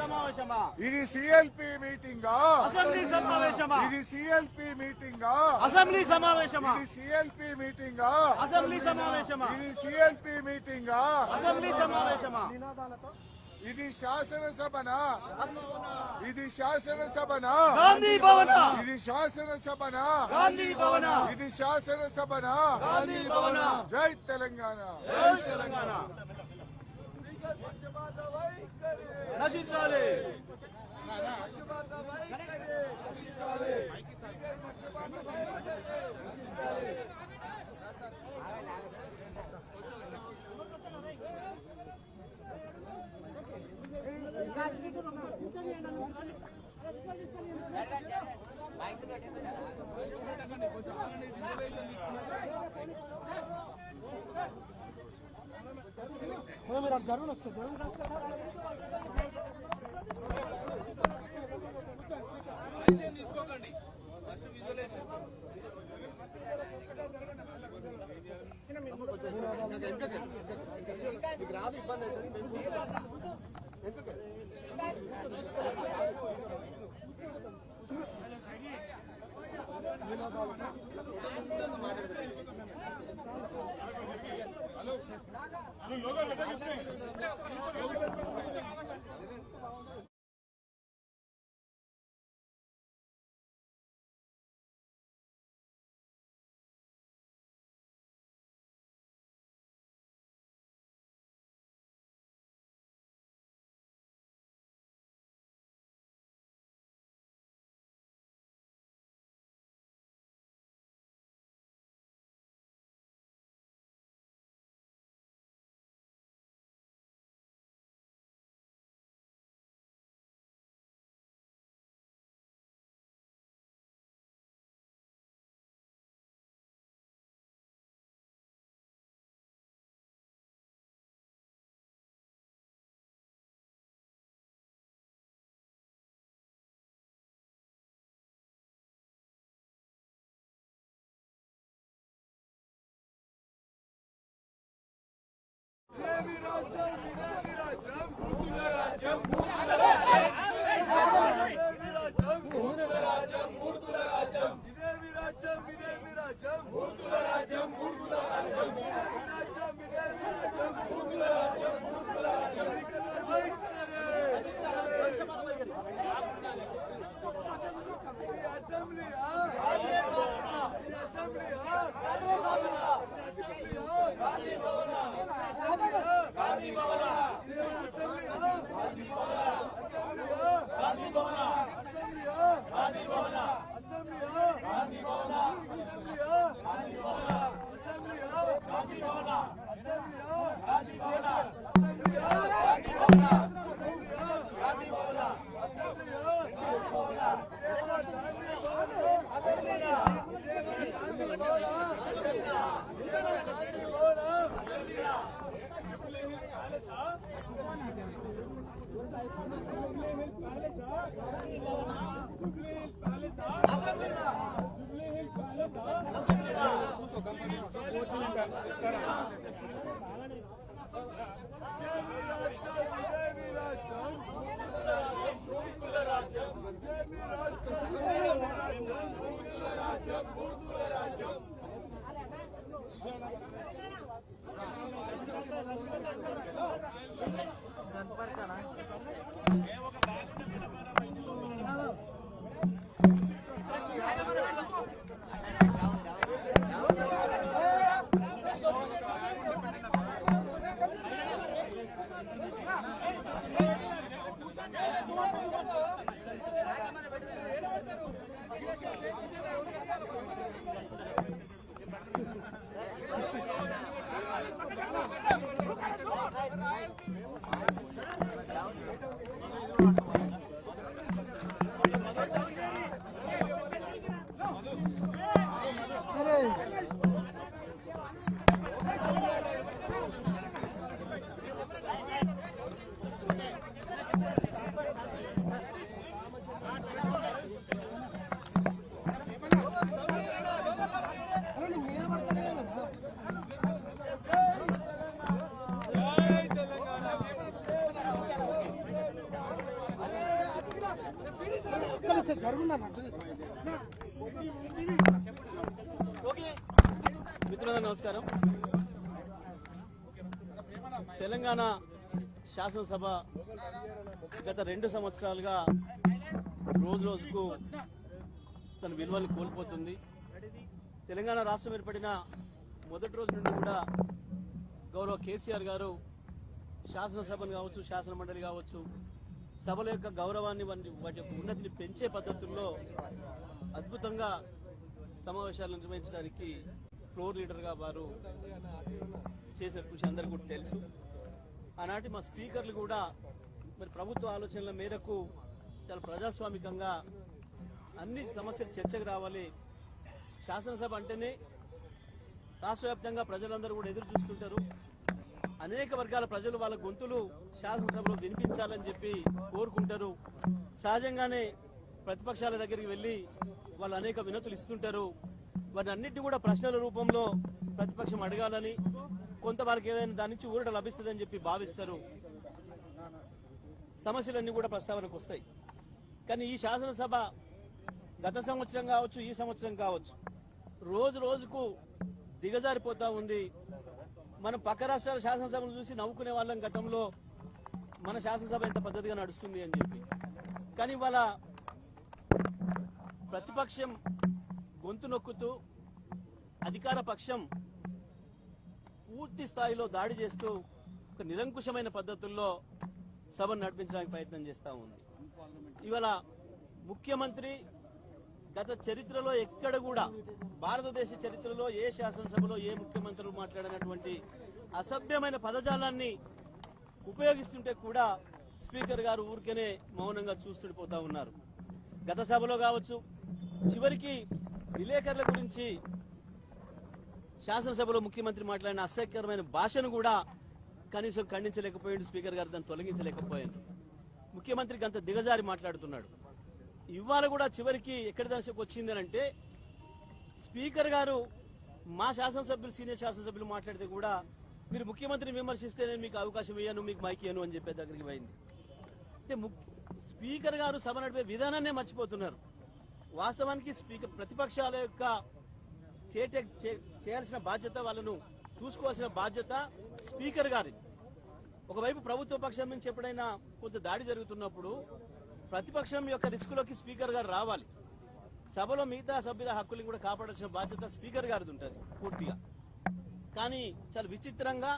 సమావేశమా? ఇది CLP మీటింగా? Assembly సమావేశమా? ఇది CLP మీటింగా? Assembly సమావేశమా? ఇది సిఎల్పి మీటింగా? అసెంబ్లీ సమావేశమా? ఇది సిఎల్పి మీటింగా? అసెంబ్లీ సమావేశమా? ఇది శాసనసభనా? ఇది శాసనసభనా? గాంధీ భవన. ఇది శాసనసభనా? గాంధీ భవన. ఇది శాసనసభనా? గాంధీ భవన. జై తెలంగాణ. జై తెలంగాణ. నశించాలి. మీరు జరుగును తీసుకోకండి ఫస్ట్ విజువలైజేషన్ రాదు ఇబ్బంది మిత్రులందరూ నమస్కారం. తెలంగాణ శాసనసభ గత 2 సంవత్సరాలుగా రోజు రోజుకు తన విలువలు కోల్పోతుంది. తెలంగాణ రాష్ట్రం ఏర్పడిన మొదటి రోజు నుండి కూడా గౌరవ కేసీఆర్ గారు శాసనసభను కావచ్చు, శాసన మండలి కావచ్చు, సభల యొక్క గౌరవాన్ని వాటి యొక్క ఉన్నతిని పెంచే పద్ధతుల్లో అద్భుతంగా సమావేశాలు నిర్వహించడానికి ఫ్లోర్ లీడర్గా వారు చేసిన కృషి అందరికీ కూడా తెలుసు. ఆనాటి మా స్పీకర్లు కూడా మరి ప్రభుత్వ ఆలోచనల మేరకు చాలా ప్రజాస్వామికంగా అన్ని సమస్యలు చర్చకు రావాలి. శాసనసభ అంటేనే రాష్ట్ర వ్యాప్తంగా ప్రజలందరూ కూడా ఎదురు చూస్తుంటారు. అనేక వర్గాల ప్రజలు వాళ్ళ గొంతులు శాసనసభలో వినిపించాలని చెప్పి కోరుకుంటారు. సహజంగానే ప్రతిపక్షాల దగ్గరికి వెళ్లి వాళ్ళు అనేక వినతులు ఇస్తుంటారు. వాటి అన్నింటినీ కూడా ప్రశ్నల రూపంలో ప్రతిపక్షం అడగాలని, కొంతవరకు ఏదైనా దాని నుంచి ఊరట లభిస్తుందని చెప్పి భావిస్తారు. సమస్యలన్నీ కూడా ప్రస్తావనకు వస్తాయి. కానీ ఈ శాసనసభ గత సంవత్సరం కావచ్చు, ఈ సంవత్సరం కావచ్చు, రోజు రోజుకు దిగజారిపోతా ఉంది. మనం పక్క రాష్ట్రాల శాసనసభను చూసి నవ్వుకునే వాళ్ళం గతంలో, మన శాసనసభ ఎంత పద్ధతిగా నడుస్తుంది అని చెప్పి. కానీ వాళ్ళ ప్రతిపక్షం గొంతు నొక్కుతూ అధికార పక్షం పూర్తి స్థాయిలో దాడి చేస్తూ ఒక నిరంకుశమైన పద్ధతుల్లో సభను నడిపించడానికి ప్రయత్నం చేస్తూ ఉంది. ఇవాళ ముఖ్యమంత్రి గత చరిత్రలో ఎక్కడ కూడా, భారతదేశ చరిత్రలో ఏ శాసనసభలో ఏ ముఖ్యమంత్రులు మాట్లాడినటువంటి అసభ్యమైన పదజాలాన్ని ఉపయోగిస్తుంటే కూడా స్పీకర్ గారు ఊరికేనే మౌనంగా చూస్తుండిపోతా ఉన్నారు. గత సభలో కావచ్చు, చివరికి విలేకరుల గురించి శాసనసభలో ముఖ్యమంత్రి మాట్లాడిన అసహ్యకరమైన భాషను కూడా కనీసం ఖండించలేకపోయాడు స్పీకర్ గారు, దాన్ని తొలగించలేకపోయాడు. ముఖ్యమంత్రికి అంత దిగజారి మాట్లాడుతున్నాడు. ఇవాళ కూడా చివరికి ఎక్కడి దశకు వచ్చింది అంటే, స్పీకర్ గారు మా శాసనసభ్యులు, సీనియర్ శాసనసభ్యులు మాట్లాడితే కూడా మీరు ముఖ్యమంత్రిని విమర్శిస్తే నేను మీకు అవకాశం ఇయ్యను, మీకు మైక్ ఇయ్యను అని చెప్పే దగ్గరికి పోయింది. అంటే స్పీకర్ గారు సభ నడిపే విధానాన్నే మర్చిపోతున్నారు. వాస్తవానికి స్పీకర్ ప్రతిపక్షాల యొక్క చేయాల్సిన బాధ్యత, వాళ్ళను చూసుకోవాల్సిన బాధ్యత స్పీకర్ గారిది. ఒకవైపు ప్రభుత్వ పక్షం నుంచి ఎప్పుడైనా కొంత దాడి జరుగుతున్నప్పుడు ప్రతిపక్షం యొక్క రిస్కులోకి స్పీకర్ గారు రావాలి. సభలో మిగతా సభ్యుల హక్కులను కూడా కాపాడాల్సిన బాధ్యత స్పీకర్ గారిది ఉంటుంది పూర్తిగా. కానీ చాలా విచిత్రంగా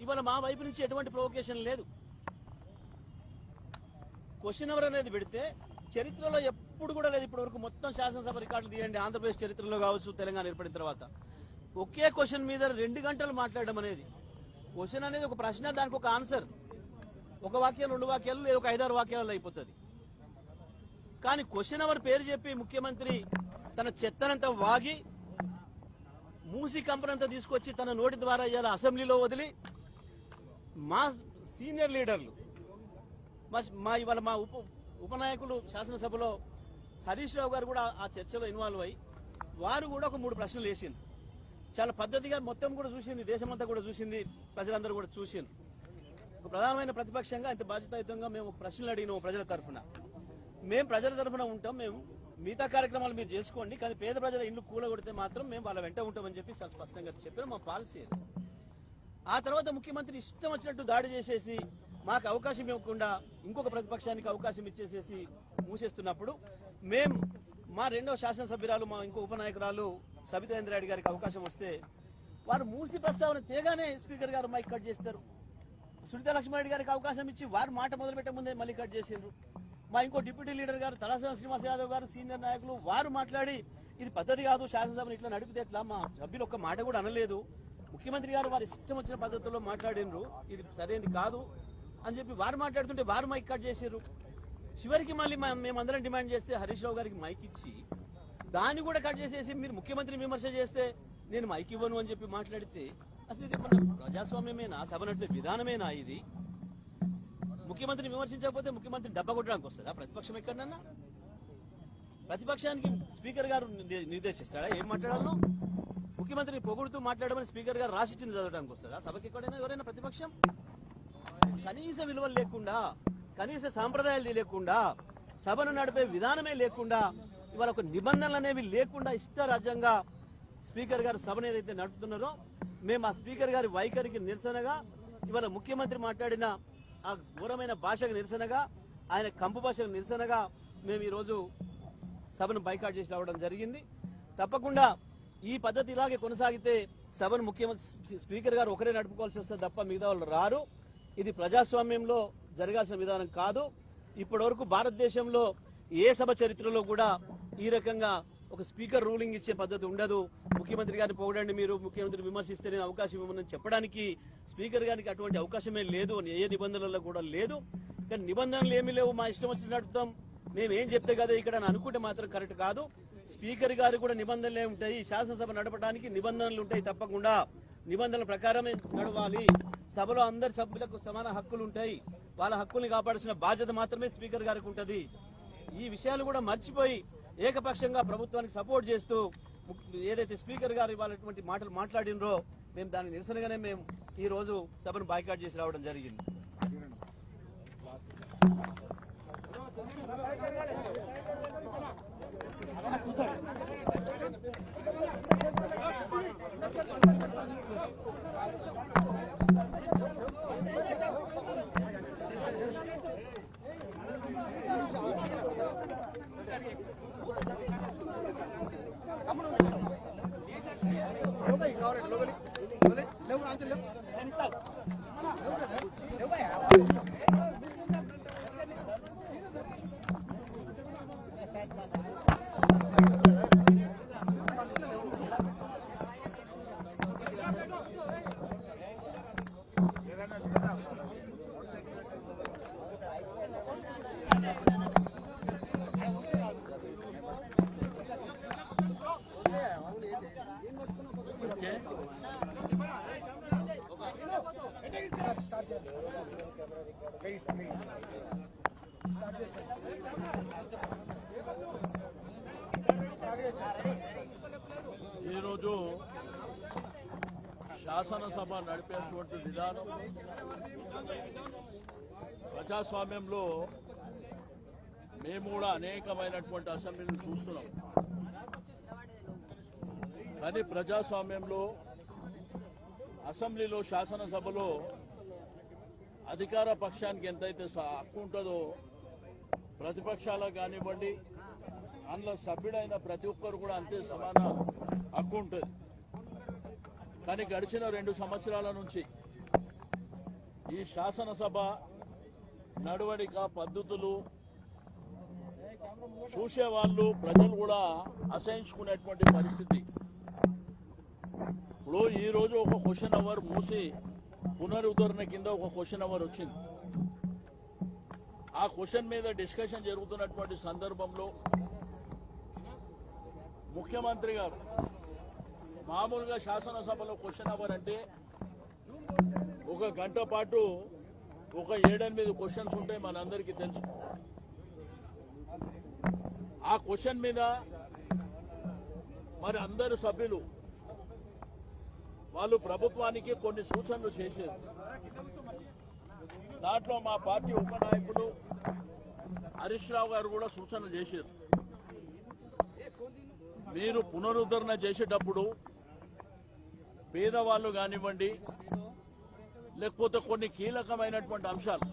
ఇవాళ మా వైపు నుంచి ఎటువంటి ప్రొవొకేషన్ లేదు. క్వశ్చన్ అవర్ అనేది పెడితే చరిత్రలో ఎప్పుడు కూడా లేదు. ఇప్పటి వరకు మొత్తం శాసనసభ రికార్డులు తీయండి, ఆంధ్రప్రదేశ్ చరిత్రలో కావచ్చు, తెలంగాణ ఏర్పడిన తర్వాత ఒకే క్వశ్చన్ మీద 2 గంటలు మాట్లాడడం అనేది, క్వశ్చన్ అనేది ఒక ప్రశ్న, దానికి ఒక ఆన్సర్, ఒక వాక్యం 2 వాక్యాలు లేదా ఒక 5-6 వాక్యాలలో అయిపోతుంది. కానీ క్వశ్చన్ అవర్ పేరు చెప్పి ముఖ్యమంత్రి తన చెత్తనంతా వాగి మూసి కంపనంతా తీసుకొచ్చి తన నోటి ద్వారా ఇవాళ అసెంబ్లీలో వదిలి మా సీనియర్ లీడర్లు, ఇవాళ మా ఉపనాయకులు శాసనసభలో హరీష్ రావు గారు కూడా ఆ చర్చలో ఇన్వాల్వ్ అయ్యి వారు కూడా ఒక 3 ప్రశ్నలు వేసింది. చాలా పద్ధతిగా మొత్తం కూడా చూసింది, దేశమంతా కూడా చూసింది, ప్రజలందరూ కూడా చూసింది. ఒక ప్రధానమైన ప్రతిపక్షంగా ఇంత బాధ్యతాయుతంగా మేము ప్రశ్నలు అడిగినాము ప్రజల తరఫున. మేము ప్రజల తరఫున ఉంటాం, మేము మిగతా కార్యక్రమాలు మీరు చేసుకోండి, కానీ పేద ప్రజల ఇల్లు కూలగొడితే మాత్రం మేము వాళ్ళ వెంట ఉంటామని చెప్పి చాలా స్పష్టంగా చెప్పారు. మా పాలసీ అది. ఆ తర్వాత ముఖ్యమంత్రి ఇష్టం వచ్చినట్టు దాడి చేసేసి మాకు అవకాశం ఇవ్వకుండా ఇంకొక ప్రతిపక్షానికి అవకాశం ఇచ్చేసేసి మూసేస్తున్నప్పుడు మేము మా 2వ శాసనసభ్యురాలు, మా ఇంకో ఉపనాయకురాలు సబితా రెడ్డి గారికి అవకాశం వస్తే వారు మూసి ప్రస్తావన తేగానే స్పీకర్ గారు మైక్ కట్ చేస్తారు. సునీతా లక్ష్మారెడ్డి గారికి అవకాశం ఇచ్చి వారు మాట మొదలుపెట్టే ముందే మళ్ళీ కట్ చేసిండ్రు. మా ఇంకో డిప్యూటీ లీడర్ గారు తలసాని శ్రీనివాస్ యాదవ్ గారు, సీనియర్ నాయకులు, వారు మాట్లాడి ఇది పద్ధతి కాదు, శాసనసభను ఇట్లా నడిపితే ఎట్లా, మా సభ్యులు ఒక్క మాట కూడా అనలేదు, ముఖ్యమంత్రి గారు వారి ఇష్టం వచ్చిన పద్ధతుల్లో మాట్లాడినరు, ఇది సరైనది కాదు అని చెప్పి వారు మాట్లాడుతుంటే వారు మైక్ కట్ చేశారు. చివరికి మళ్ళీ మేమందరం డిమాండ్ చేస్తే హరీష్ రావు గారికి మైక్ ఇచ్చి దాన్ని కూడా కట్ చేసేసి మీరు ముఖ్యమంత్రిని విమర్శ చేస్తే నేను మైక్ ఇవ్వను అని చెప్పి మాట్లాడితే అసలు ఇది మన ప్రజాస్వామ్యమేనా, సభ నడిపే విధానమేనా? ఇది ముఖ్యమంత్రిని విమర్శించకపోతే ముఖ్యమంత్రి డబ్బా కొట్టడానికి వస్తుందా ప్రతిపక్షం ఎక్కడన్నా? ప్రతిపక్షానికి స్పీకర్ గారు నిర్దేశిస్తాడా ఏం మాట్లాడాలో? ముఖ్యమంత్రిని పొగుడుతూ మాట్లాడమని స్పీకర్ గారు రాసిచ్చింది చదవడానికి వస్తుందా సభకి ఎక్కడైనా ఎవరైనా ప్రతిపక్షం? కనీస విలువలు లేకుండా, కనీస సాంప్రదాయాలు లేకుండా సభను నడిపే విధానమే లేకుండా ఇవాళ ఒక నిబంధనలు అనేవి లేకుండా ఇష్టరాజ్యంగా స్పీకర్ గారు సభను ఏదైతే నడుపుతున్నారో మేము ఆ స్పీకర్ గారి వైఖరికి నిరసనగా ఇవాళ ముఖ్యమంత్రి మాట్లాడిన ఆ ఘోరమైన భాషకు నిరసనగా ఆయన కంపు భాషకు నిరసనగా మేము ఈరోజు సభను బైకాట్ చేసి రావడం జరిగింది. తప్పకుండా ఈ పద్ధతి ఇలాగే కొనసాగితే సభను ముఖ్యమంత్రి స్పీకర్ గారు ఒకరే నడుపుకోవాల్సి వస్తే తప్ప మిగతా వాళ్ళు రారు. ఇది ప్రజాస్వామ్యంలో జరగాల్సిన విధానం కాదు. ఇప్పటివరకు భారతదేశంలో ఏ సభ చరిత్రలో కూడా ఈ రకంగా ఒక స్పీకర్ రూలింగ్ ఇచ్చే పద్ధతి ఉండదు. ముఖ్యమంత్రి గారిని పొగడండి, మీరు ముఖ్యమంత్రి విమర్శిస్తే నేను అవకాశం ఇవ్వమని చెప్పడానికి స్పీకర్ గారికి అటువంటి అవకాశమే లేదు, ఏ నిబంధనల్లో కూడా లేదు. కానీ నిబంధనలు ఏమీ లేవు, మా ఇష్టం వచ్చి నడుపుతాం, మేము ఏం చెప్తే కదా ఇక్కడ అని అనుకుంటే మాత్రం కరెక్ట్ కాదు. స్పీకర్ గారు కూడా నిబంధనలే ఉంటాయి, శాసనసభ నడపడానికి నిబంధనలు ఉంటాయి. తప్పకుండా నిబంధనల ప్రకారమే నడవాలి. సభలో అందరి సభ్యులకు సమాన హక్కులు ఉంటాయి, వాళ్ళ హక్కుల్ని కాపాడాల్సిన బాధ్యత మాత్రమే స్పీకర్ గారికి ఉంటుంది. ఈ విషయాలు కూడా మర్చిపోయి ఏకపక్షంగా ప్రభుత్వానికి సపోర్ట్ చేస్తూ ఏదైతే స్పీకర్ గారు ఇవాళటువంటి మాటలు మాట్లాడినరో మేము దాని నిరసనగానే మేము ఈ రోజు సభను బాయ్కాట్ చేసి రావడం జరిగింది. ఈరోజు శాసనసభ నడిపేటువంటి విధానం ప్రజాస్వామ్యంలో మేము కూడా అనేకమైనటువంటి అసెంబ్లీలు చూస్తున్నాం. కానీ ప్రజాస్వామ్యంలో అసెంబ్లీలో శాసనసభలో అధికార పక్షానికి ఎంతైతే హక్కు ఉంటుందో ప్రతిపక్షాలకు కానివ్వండి, అందులో సభ్యుడైన ప్రతి ఒక్కరు కూడా అంతే సమాన హక్కు ఉంటుంది. కానీ గడిచిన 2 సంవత్సరాల నుంచి ఈ శాసనసభ నడవడిక పద్ధతులు చూసేవాళ్ళు ప్రజలు కూడా అసహించుకునేటువంటి పరిస్థితి. ఇప్పుడు ఈరోజు ఒక క్వశ్చన్ అవర్ మూసి పునరుద్ధరణ కింద ఒక క్వశ్చన్ అవర్ వచ్చింది. ఆ క్వశ్చన్ మీద డిస్కషన్ జరుగుతున్నటువంటి సందర్భంలో ముఖ్యమంత్రి గారు మామూలుగా శాసనసభలో క్వశ్చన్ అవర్ అంటే 1 గంట పాటు ఒక 7-8 క్వశ్చన్స్ ఉంటాయి, మనందరికీ తెలుసు. ఆ క్వశ్చన్ మీద మరి అందరు సభ్యులు వాళ్ళు ప్రభుత్వానికి కొన్ని సూచనలు చేశారు. దాంట్లో మా పార్టీ ఉపనాయకుడు హరీష్ రావు గారు కూడా సూచనలు చేశారు. మీరు పునరుద్ధరణ చేసేటప్పుడు పేదవాళ్ళు కానివ్వండి, లేకపోతే కొన్ని కీలకమైనటువంటి అంశాలు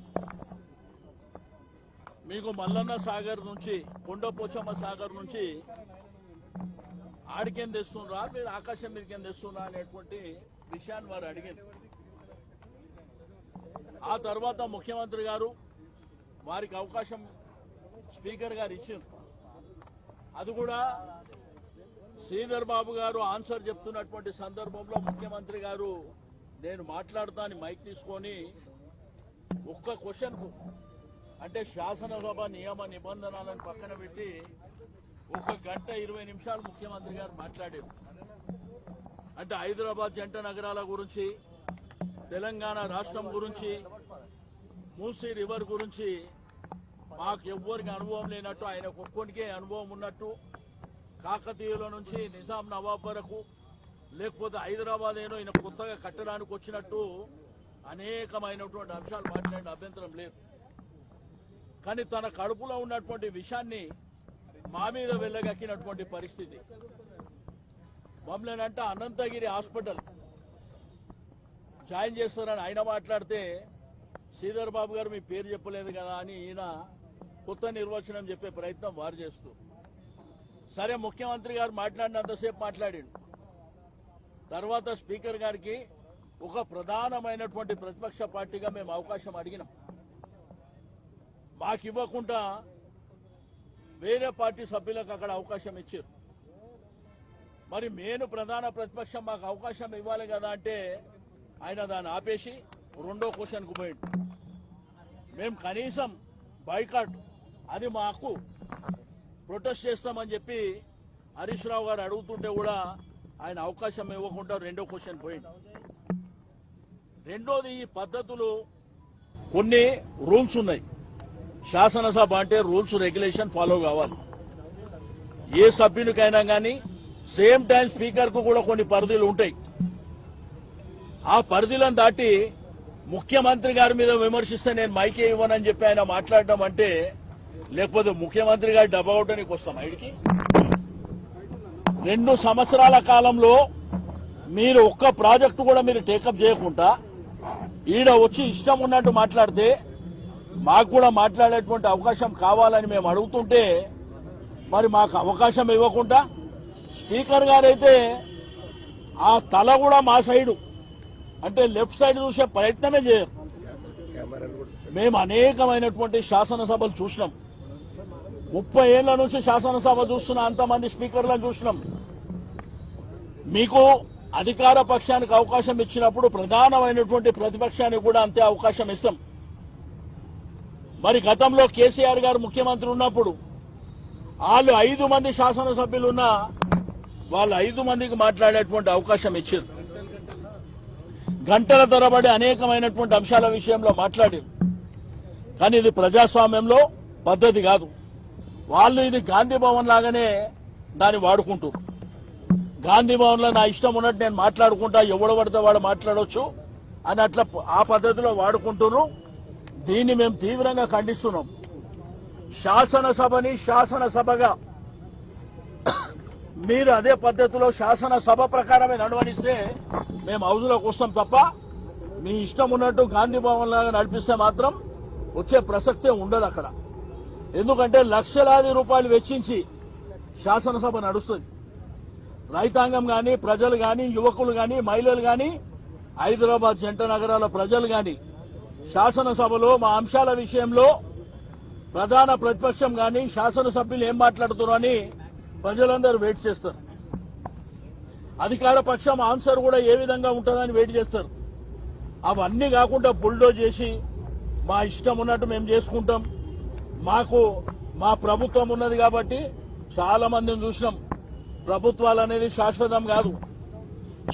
మీకు మల్లన్న సాగర్ నుంచి కొండపోచమ్మ సాగర్ నుంచి ఆడికేం తెస్తున్నా, మీరు ఆకాశం మీదకేం తెస్తున్నా అనేటువంటి విషయాన్ని వారు అడిగారు. ఆ తర్వాత ముఖ్యమంత్రి గారు వారికి అవకాశం స్పీకర్ గారు ఇచ్చారు. అది కూడా శ్రీధర్ బాబు గారు ఆన్సర్ చెప్తున్నటువంటి సందర్భంలో ముఖ్యమంత్రి గారు నేను మాట్లాడతాను మైక్ తీసుకొని ఒక్క క్వశ్చన్కు అంటే శాసనసభ నియమ నిబంధనలను పక్కన పెట్టి 1 గంట 20 నిమిషాలు ముఖ్యమంత్రి గారు మాట్లాడారు. అంటే హైదరాబాద్ జంట నగరాల గురించి, తెలంగాణ రాష్ట్రం గురించి, మూసీ రివర్ గురించి మాకు ఎవ్వరికి అనుభవం లేనట్టు, ఆయన ఒక్కొక్కరికే అనుభవం ఉన్నట్టు, కాకతీయుల నుంచి నిజాం నవాబ్ వరకు, లేకపోతే హైదరాబాద్ ఏనో ఈయన కొత్తగా కట్టడానికి వచ్చినట్టు అనేకమైనటువంటి అంశాలు మాట్లాడిన అభ్యంతరం లేదు. కానీ తన కడుపులో ఉన్నటువంటి విషయాన్ని మా మీద వెళ్ళగక్కినటువంటి పరిస్థితి. మమ్మల్ని అంటే అనంతగిరి హాస్పిటల్ జాయిన్ చేస్తారని ఆయన మాట్లాడితే శ్రీధర్ బాబు గారు మీ పేరు చెప్పలేదు కదా అని ఈయన కొత్త నిర్వచనం చెప్పే ప్రయత్నం వారు చేస్తూ, సరే ముఖ్యమంత్రి గారు మాట్లాడినంతసేపు మాట్లాడాడు. తర్వాత స్పీకర్ గారికి ఒక ప్రధానమైనటువంటి ప్రతిపక్ష పార్టీగా మేము అవకాశం అడిగినాం. మాకు ఇవ్వకుండా వేరే పార్టీ సభ్యులకు అక్కడ అవకాశం ఇచ్చారు. మరి నేను ప్రధాన ప్రతిపక్షం మాకు అవకాశం ఇవ్వాలి కదా అంటే ఆయన దాన్ని ఆపేసి రెండో క్వశ్చన్కు పోయింది. మేము కనీసం బాయ్కాట్ అది మా హక్కు, ప్రొటెస్ట్ చేస్తామని చెప్పి హరీష్ రావు గారు అడుగుతుంటే కూడా ఆయన అవకాశం ఇవ్వకుండా రెండో క్వశ్చన్ పోయింది. రెండోది, ఈ పద్ధతులు కొన్ని రూల్స్ ఉన్నాయి. శాసనసభ అంటే రూల్స్ రెగ్యులేషన్ ఫాలో కావాలి. ఏ సభ్యునికైనా కానీ సేమ్ టైం స్పీకర్ కు కూడా కొన్ని పరిధులు ఉంటాయి. ఆ పరిధులను దాటి ముఖ్యమంత్రి గారి మీద విమర్శిస్తే నేను మైకే ఇవ్వనని చెప్పి ఆయన మాట్లాడడం అంటే, లేకపోతే ముఖ్యమంత్రి గారి డబ్బగొట్టడానికి వస్తాం ఆయనకి. 2 సంవత్సరాల కాలంలో మీరు ఒక్క ప్రాజెక్టు కూడా మీరు టేకప్ చేయకుండా ఈడ వచ్చి ఇష్టం ఉన్నట్టు మాట్లాడితే మాకు కూడా మాట్లాడేటువంటి అవకాశం కావాలని మేము అడుగుతుంటే మరి మాకు అవకాశం ఇవ్వకుండా స్పీకర్ గారైతే ఆ తల కూడా మా సైడు అంటే లెఫ్ట్ సైడ్ చూసే ప్రయత్నమే చేయరు. మేము అనేకమైనటువంటి శాసనసభలు చూసినాం. 30 ఏళ్ల నుంచి శాసనసభ చూస్తున్న అంతమంది స్పీకర్లను చూసినాం. మీకు అధికార పక్షానికి అవకాశం ఇచ్చినప్పుడు ప్రధానమైనటువంటి ప్రతిపక్షానికి కూడా అంతే అవకాశం ఇస్తాం. మరి గతంలో కేసీఆర్ గారు ముఖ్యమంత్రి ఉన్నప్పుడు వాళ్ళు 5 మంది శాసనసభ్యులున్నా వాళ్ళు 5 మందికి మాట్లాడేటువంటి అవకాశం ఇచ్చారు. గంటల తరబడి అనేకమైనటువంటి అంశాల విషయంలో మాట్లాడారు. కానీ ఇది ప్రజాస్వామ్యంలో పద్ధతి కాదు. వాళ్ళు ఇది గాంధీ భవన్ లాగానే దాన్ని వాడుకుంటారు. గాంధీ భవన్ లో నా ఇష్టం ఉన్నట్టు నేను మాట్లాడుకుంటా, ఎవడు పడితే వాడు మాట్లాడవచ్చు అని అట్లా ఆ పద్ధతిలో వాడుకుంటున్నారు. దీన్ని మేము తీవ్రంగా ఖండిస్తున్నాం. శాసనసభని శాసనసభగా మీరు అదే పద్ధతిలో శాసనసభ ప్రకారమే నడవనిస్తే మేము హౌజ్లోకి వస్తాం తప్ప మీ ఇష్టం ఉన్నట్టు గాంధీ భవన్ లాగా నడిపిస్తే మాత్రం వచ్చే ప్రసక్తే ఉండదు అక్కడ. ఎందుకంటే లక్షలాది రూపాయలు వెచ్చించి శాసనసభ నడుస్తుంది. రైతాంగం గాని, ప్రజలు గాని, యువకులు గాని, మహిళలు గాని, హైదరాబాద్ జంట నగరాల ప్రజలు గాని శాసనసభలో మా అంశాల విషయంలో ప్రధాన ప్రతిపక్షం గాని శాసనసభ్యులు ఏం మాట్లాడుతున్నారు అని ప్రజలందరూ వెయిట్ చేస్తారు. అధికార పక్షం ఆన్సర్ కూడా ఏ విధంగా ఉంటుందని వెయిట్ చేస్తారు. అవన్నీ కాకుండా బుల్డోజ్ చేసి మా ఇష్టం ఉన్నట్టు మేము చేసుకుంటాం. మాకు మా ప్రభుత్వం ఉన్నది కాబట్టి చాలా మందిని చూసినాం. ప్రభుత్వాలు అనేది శాశ్వతం కాదు.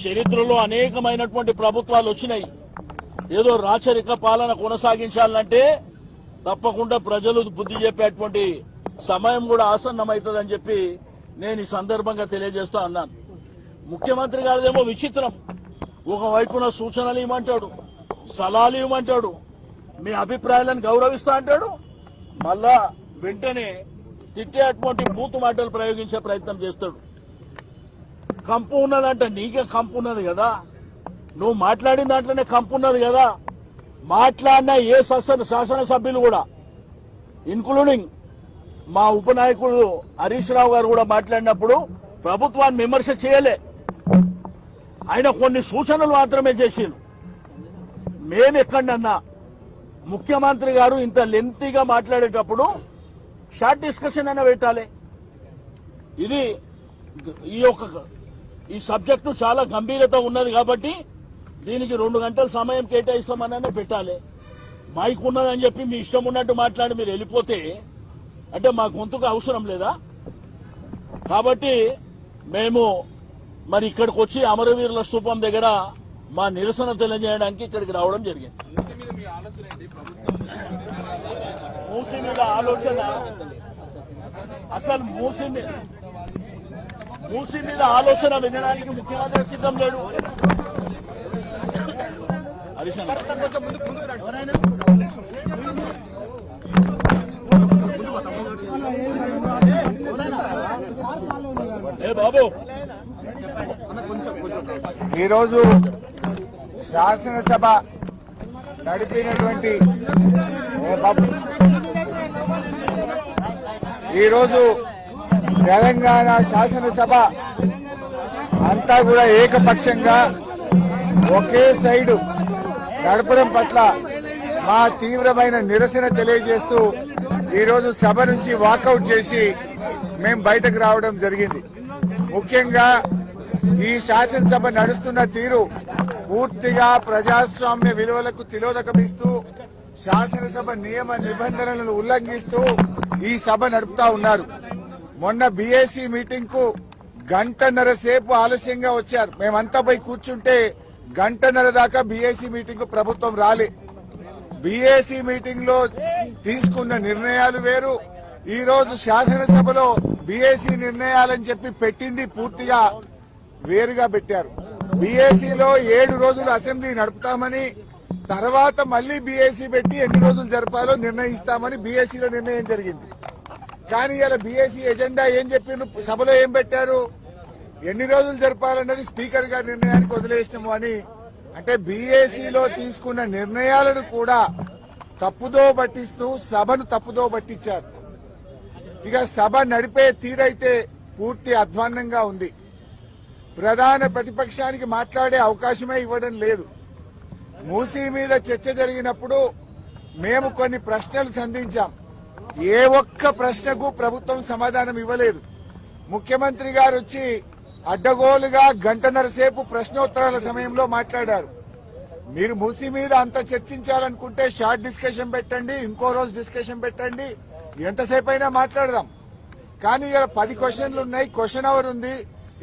చరిత్రలో అనేకమైనటువంటి ప్రభుత్వాలు వచ్చినాయి. ఏదో రాచరిక పాలన కొనసాగించాలంటే తప్పకుండా ప్రజలు బుద్ధి చెప్పేటువంటి సమయం కూడా ఆసన్నమవుతుందని చెప్పి నేను ఈ సందర్భంగా తెలియజేస్తా అన్నాను. ముఖ్యమంత్రి గారిదేమో విచిత్రం. ఒకవైపున సూచనలు ఇవ్వమంటాడు, సలహాలు ఇవ్వమంటాడు, మీ అభిప్రాయాలను గౌరవిస్తా అంటాడు, మళ్ళా వెంటనే తిట్టేటువంటి బూతు మాటలు ప్రయోగించే ప్రయత్నం చేస్తాడు. కంపు ఉన్నదంటే నీకే కంపు ఉన్నది కదా, నువ్వు మాట్లాడిన దాంట్లోనే కంపు ఉన్నది కదా. మాట్లాడిన ఏ శాసనసభ్యులు కూడా ఇన్క్లూడింగ్ మా ఉపనాయకుడు హరీష్ రావు గారు కూడా మాట్లాడినప్పుడు ప్రభుత్వాన్ని విమర్శ చేయలే. ఆయన కొన్ని సూచనలు మాత్రమే చేసిండు. మేమెక్కడన్నా ముఖ్యమంత్రి గారు ఇంత లెంతీగా మాట్లాడేటప్పుడు షార్ట్ డిస్కషన్ అయినా పెట్టాలి. ఇది ఈ సబ్జెక్టు చాలా గంభీరత ఉన్నది కాబట్టి దీనికి 2 గంటల సమయం కేటాయిస్తామనే పెట్టాలి. మైక్ ఉన్నదని చెప్పి మీ ఇష్టం ఉన్నట్టు మాట్లాడి మీరు వెళ్ళిపోతే అంటే మా గొంతుకు అవసరం లేదా? కాబట్టి మేము మరి ఇక్కడికి వచ్చి అమరవీరుల స్తూపం దగ్గర మా నిరసన తెలియజేయడానికి ఇక్కడికి రావడం జరిగింది. మూసీ మీద ఆలోచన అసలు మూసీ మీద ఆలోచన వినడానికి ముఖ్యమంత్రి సిద్ధం లేడు. హరీష్ ఏ బాబు ఈరోజు శాసనసభ నడిపినటువంటి ఈరోజు తెలంగాణ శాసనసభ అంతా కూడా ఏకపక్షంగా ఒకే సైడు నడపడం పట్ల మా తీవ్రమైన నిరసన తెలియజేస్తూ ఈరోజు సభ నుంచి వాకౌట్ చేసి మేం బయటకు రావడం జరిగింది. ముఖ్యంగా ఈ శాసనసభ నడుస్తున్న తీరు పూర్తిగా ప్రజాస్వామ్య విలువలకు తిలోదకమిస్తూ శాసనసభ నియమ నిబంధనలను ఉల్లంఘిస్తూ ఈ సభ నడుపుతా ఉన్నారు. మొన్న బీఏసీ మీటింగ్ కు గంటన్నర సేపు ఆలస్యంగా వచ్చారు. మేమంతా పోయి కూర్చుంటే గంటన్నర దాకా బీఏసీ మీటింగ్ కు ప్రభుత్వం రాలే. బీఏసీ మీటింగ్ లో తీసుకున్న నిర్ణయాలు వేరు, ఈ రోజు శాసనసభలో బీఏసీ నిర్ణయాలని చెప్పి పెట్టింది పూర్తిగా వేరుగా పెట్టారు. బీఏసీలో 7 రోజులు అసెంబ్లీ నడుపుతామని, తర్వాత మళ్లీ బీఏసీ పెట్టి ఎన్ని రోజులు జరపాలో నిర్ణయిస్తామని బీఏసీలో నిర్ణయం జరిగింది. కానీ ఇలా బీఏసీ ఎజెండా ఏం చెప్పిన సభలో ఏం పెట్టారు, ఎన్ని రోజులు జరపాలన్నది స్పీకర్ గారి నిర్ణయానికి వదిలేసినాము అని. అంటే బీఏసీలో తీసుకున్న నిర్ణయాలను కూడా తప్పుదో పట్టిస్తూ సభను తప్పుదో పట్టించారు. ఇక సభ నడిపే తీరైతే పూర్తి అధ్వాన్నంగా ఉంది. ప్రధాన ప్రతిపక్షానికి మాట్లాడే అవకాశమే ఇవ్వడం లేదు. మూసీ మీద చర్చ జరిగినప్పుడు మేము కొన్ని ప్రశ్నలు సంధించాం. ఏ ఒక్క ప్రశ్నకు ప్రభుత్వం సమాధానం ఇవ్వలేదు. ముఖ్యమంత్రి గారు వచ్చి అడ్డగోలుగా గంటన్నర సేపు ప్రశ్నోత్తరాల సమయంలో మాట్లాడారు. మీరు మూసీ మీద అంత చర్చించాలనుకుంటే షార్ట్ డిస్కషన్ పెట్టండి, ఇంకో రోజు డిస్కషన్ పెట్టండి, ఎంతసేపు అయినా మాట్లాడదాం. కానీ ఇక్కడ 10 క్వశ్చన్లు ఉన్నాయి, క్వశ్చన్ అవర్ ఉంది,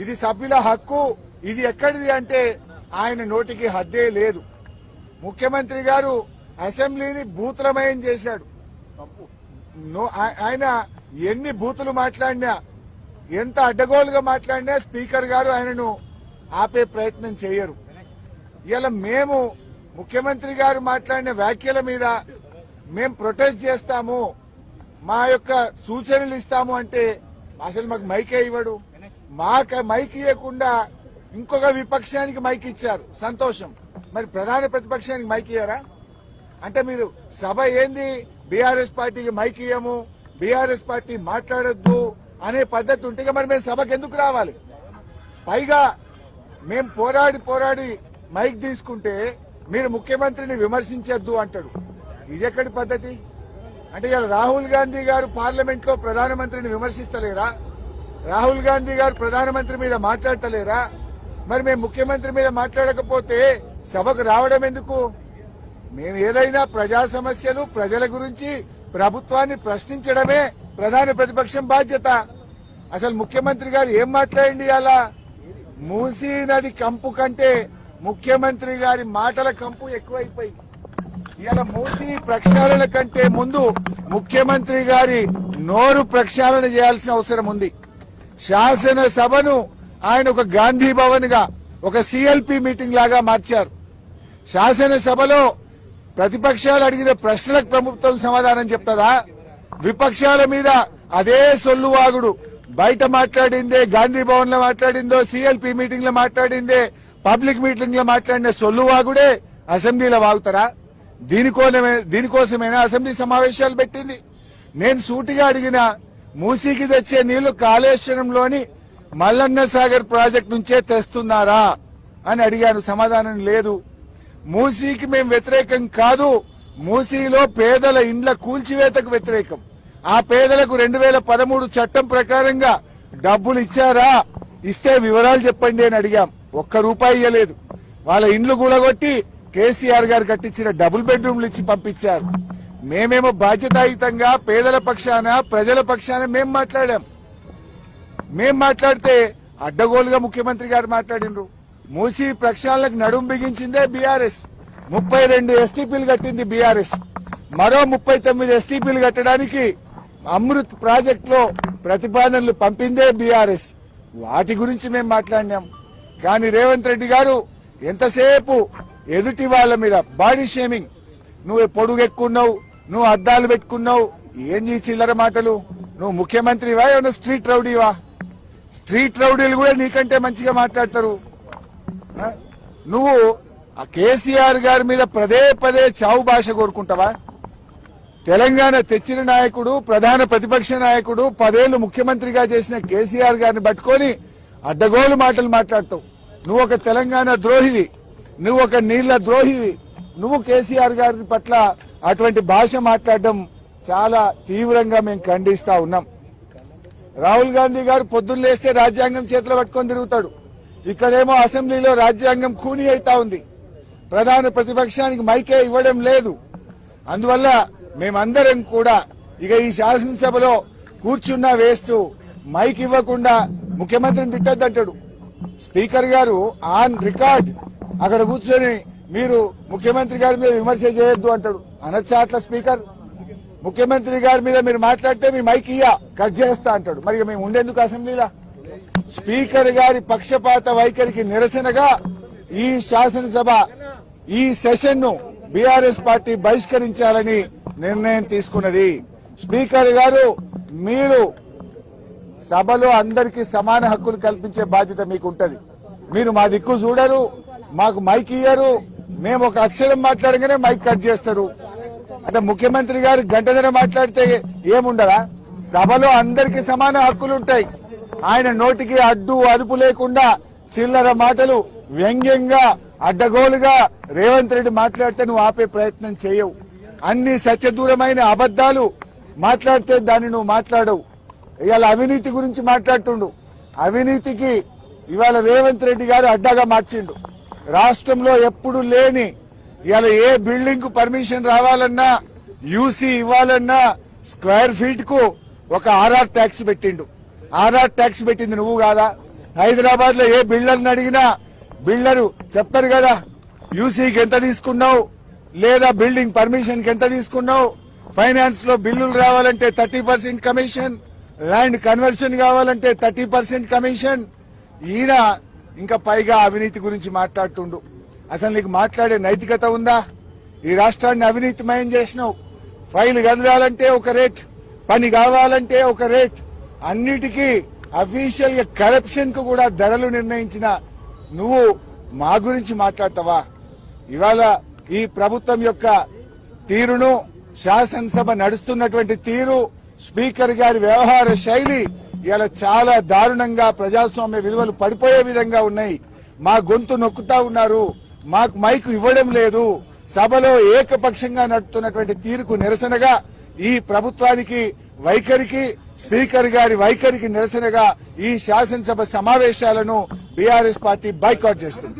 ఇది సభ్యుల హక్కు, ఇది ఎక్కడిది అంటే ఆయన నోటికి హద్దే లేదు. ముఖ్యమంత్రి గారు అసెంబ్లీని బూతులమయం చేశాడు. ఆయన ఎన్ని బూతులు మాట్లాడినా, ఎంత అడ్డగోలుగా మాట్లాడినా స్పీకర్ గారు ఆయనను ఆపే ప్రయత్నం చేయరు. ఇలా మేము ముఖ్యమంత్రి గారు మాట్లాడిన వ్యాఖ్యల మీద మేము ప్రొటెస్ట్ చేస్తాము, మా యొక్క సూచనలు ఇస్తాము అంటే అసలు మాకు మైకే ఇవ్వడు. మాకు మైక్ ఇవ్వకుండా ఇంకొక విపక్షానికి మైక్ ఇచ్చారు, సంతోషం. మరి ప్రధాన ప్రతిపక్షానికి మైక్ ఇయ్యారా? అంటే మీరు సభ ఏంది, బీఆర్ఎస్ పార్టీకి మైక్ ఇయ్యము, బీఆర్ఎస్ పార్టీ మాట్లాడొద్దు అనే పద్ధతి ఉంటే మరి మేము సభకు ఎందుకు రావాలి? పైగా మేము పోరాడి మైక్ తీసుకుంటే మీరు ముఖ్యమంత్రిని విమర్శించొద్దు అంటాడు. ఇదెక్కడి పద్ధతి? అంటే ఇలా రాహుల్ గాంధీ గారు పార్లమెంట్ లో ప్రధానమంత్రిని విమర్శిస్తలేరా? రాహుల్ గాంధీ గారు ప్రధానమంత్రి మీద మాట్లాడతలేరా? మరి మేము ముఖ్యమంత్రి మీద మాట్లాడకపోతే సభకు రావడం ఎందుకు? మేము ఏదైనా ప్రజా సమస్యలు, ప్రజల గురించి ప్రభుత్వాన్ని ప్రశ్నించడమే ప్రధాన ప్రతిపక్షం బాధ్యత. అసలు ముఖ్యమంత్రి గారు ఏం మాట్లాడండి? అలా మూసీ నది కంపు కంటే ముఖ్యమంత్రి గారి మాటల కంపు ఎక్కువైపోయి ఇలా మూసీ ప్రక్షాళన కంటే ముందు ముఖ్యమంత్రి గారి నోరు ప్రక్షాళన చేయాల్సిన అవసరం ఉంది. శాసనసభను ఆయన ఒక గాంధీ భవన్ గా, ఒక సిఎల్పి మీటింగ్ లాగా మార్చారు. శాసనసభలో ప్రతిపక్షాలు అడిగిన ప్రశ్నలకు ప్రభుత్వం సమాధానం చెప్తుందా? విపక్షాల మీద అదే సొల్లువాగుడు. బయట మాట్లాడిందే, గాంధీ భవన్ లో మాట్లాడిందో, సిఎల్పి మీటింగ్ లో మాట్లాడిందే, పబ్లిక్ మీటింగ్ లో మాట్లాడిన సొల్లువాగుడే అసెంబ్లీలో వాగుతారా? దీనికోసమేనా అసెంబ్లీ సమావేశాలు పెట్టింది? నేను సూటిగా అడిగిన, మూసీకి తెచ్చే నీళ్లు కాళేశ్వరంలోని మల్లన్న సాగర్ ప్రాజెక్టు నుంచే తెస్తున్నారా అని అడిగాను. సమాధానం లేదు. మూసీకి మేము వ్యతిరేకం కాదు, మూసీలో పేదల ఇండ్ల కూల్చివేతకు వ్యతిరేకం. ఆ పేదలకు 2013 చట్టం ప్రకారంగా డబ్బులు ఇచ్చారా? ఇస్తే వివరాలు చెప్పండి అని అడిగాం. ₹1 ఇవ్వలేదు. వాళ్ళ ఇండ్లు కూలగొట్టి కేసీఆర్ గారు కట్టించిన డబుల్ బెడ్రూమ్లు ఇచ్చి పంపించారు. మేమేమో బాధ్యతాయుతంగా పేదల పక్షాన, ప్రజల పక్షాన మేం మాట్లాడాం. మేం మాట్లాడితే అడ్డగోలుగా ముఖ్యమంత్రి గారు మాట్లాడినరు. మూసీ ప్రక్షాళనకు నడుం బిగించిందే బీఆర్ఎస్. 32 ఎస్టీపీలు కట్టింది బీఆర్ఎస్. మరో 39 ఎస్టీపీలు కట్టడానికి అమృత్ ప్రాజెక్ట్ లో ప్రతిపాదనలు పంపిందే బీఆర్ఎస్. వాటి గురించి మేము మాట్లాడినాం. కానీ రేవంత్ రెడ్డి గారు ఎంతసేపు ఎదుటి వాళ్ళ మీద బాడీ షేమింగ్, నువ్వు పొడుగెక్కున్నావు, నువ్వు అద్దాలు పెట్టుకున్నావు, ఏం చిల్లర మాటలు, నువ్వు ముఖ్యమంత్రివా ఏమన్నా స్ట్రీట్ రౌడీవా? స్ట్రీట్ రౌడీలు కూడా నీకంటే మంచిగా మాట్లాడతారు. ఆ? నువ్వు ఆ కేసీఆర్ గారి మీద పదే పదే చావు భాష కోరుకుంటావా? తెలంగాణ తెచ్చిన నాయకుడు, ప్రధాన ప్రతిపక్ష నాయకుడు, 10 ఏళ్లు ముఖ్యమంత్రిగా చేసిన కేసీఆర్ గారిని పట్టుకొని అడ్డగోలు మాటలు మాట్లాడతావు. నువ్వు ఒక తెలంగాణ ద్రోహివి, నువ్వు ఒక నీళ్ల ద్రోహివి. నువ్వు కేసీఆర్ గారి పట్ల అటువంటి భాష మాట్లాడడం చాలా తీవ్రంగా మేము ఖండిస్తా ఉన్నాం. రాహుల్ గాంధీ గారు పొద్దున్న లేస్తే రాజ్యాంగం చేతిలో పట్టుకొని తిరుగుతాడు. ఇక్కడేమో అసెంబ్లీలో రాజ్యాంగం ఖూనీ అవుతా ఉంది. ప్రధాన ప్రతిపక్షానికి మైకే ఇవ్వడం లేదు. అందువల్ల మేమందరం కూడా ఇక ఈ శాసనసభలో కూర్చున్న వేస్ట్, మైక్ ఇవ్వకుండా ముఖ్యమంత్రిని తిట్టద్దంటాడు. స్పీకర్ గారు ఆన్ రికార్డ్ అక్కడ కూర్చొని మీరు ముఖ్యమంత్రి గారి మీద విమర్శ చేయొద్దు అంటాడు. అనొచ్చా అట్లా స్పీకర్? ముఖ్యమంత్రి గారి మీద మీరు మాట్లాడితే మీ మైక్ కట్ చేస్తా అంటాడు. మరి మేము ఉండేందుకు అసెంబ్లీలా? స్పీకర్ గారి పక్షపాత వైఖరికి నిరసనగా ఈ శాసనసభ ఈ సెషన్ ను బీఆర్ఎస్ పార్టీ బహిష్కరించాలని నిర్ణయం తీసుకున్నది. స్పీకర్ గారు, మీరు సభలో అందరికీ సమాన హక్కులు కల్పించే బాధ్యత మీకు ఉంటది. మీరు మా దిక్కు చూడరు, మాకు మైక్ ఇయ్యరు. మేము ఒక అక్షరం మాట్లాడగానే మైక్ కట్ చేస్తారు. అంటే ముఖ్యమంత్రి గారు గంటన్నర మాట్లాడితే ఏముండదా? సభలో అందరికీ సమాన హక్కులు ఉంటాయి. ఆయన నోటికి అడ్డు అదుపు లేకుండా చిల్లర మాటలు వ్యంగ్యంగా అడ్డగోలుగా రేవంత్ రెడ్డి మాట్లాడితే నువ్వు ఆపే ప్రయత్నం చేయవు. అన్ని సత్యదూరమైన అబద్దాలు మాట్లాడితే దాన్ని నువ్వు మాట్లాడవు. ఇవాళ అవినీతి గురించి మాట్లాడుతుండు. అవినీతికి ఇవాళ రేవంత్ రెడ్డి గారు అడ్డాగా మార్చిండు. రాష్ట్రంలో ఎప్పుడు లేని ఇవాళ ఏ బిల్డింగ్ కు పర్మిషన్ రావాలన్నా, యూసీ ఇవ్వాలన్నా స్క్వేర్ ఫీట్ కు ఒక ఆర్ఆర్ ట్యాక్స్ పెట్టిండు. ఆర్ఆర్ ట్యాక్స్ పెట్టింది నువ్వు కాదా? హైదరాబాద్ లో ఏ బిల్డర్ని అడిగినా బిల్డరు చెప్తారు కదా, యూసీకి ఎంత తీసుకున్నావు, లేదా బిల్డింగ్ పర్మిషన్ కి ఎంత తీసుకున్నావు, ఫైనాన్స్ లో బిల్లులు రావాలంటే 30% కమిషన్, ల్యాండ్ కన్వర్షన్ కావాలంటే 30% కమిషన్. ఈయన ఇంకా పైగా అవినీతి గురించి మాట్లాడుతుండు. అసలు నీకు మాట్లాడే నైతికత ఉందా? ఈ రాష్ట్రాన్ని అవినీతిమయం చేసినావు. ఫైల్ కదలాలంటే ఒక రేట్, పని కావాలంటే ఒక రేట్, అన్నిటికీ అఫీషియల్ గా కరప్షన్ కు కూడా ధరలు నిర్ణయించిన నువ్వు మా గురించి మాట్లాడతావా? ఇవాళ ఈ ప్రభుత్వం యొక్క తీరును, శాసనసభ నడుస్తున్నటువంటి తీరు, స్పీకర్ గారి వ్యవహార శైలి ఇలా చాలా దారుణంగా ప్రజాస్వామ్య విలువలు పడిపోయే విధంగా ఉన్నాయి. మా గొంతు నొక్కుతా ఉన్నారు, మాకు మైకు ఇవ్వడం లేదు. సభలో ఏకపక్షంగా నడుస్తున్నటువంటి తీరుకు నిరసనగా, ఈ ప్రభుత్వానికి వైఖరికి, స్పీకర్ గారి వైఖరికి నిరసనగా ఈ శాసనసభ సమావేశాలను బీఆర్ఎస్ పార్టీ బైకాట్ చేస్తుంది.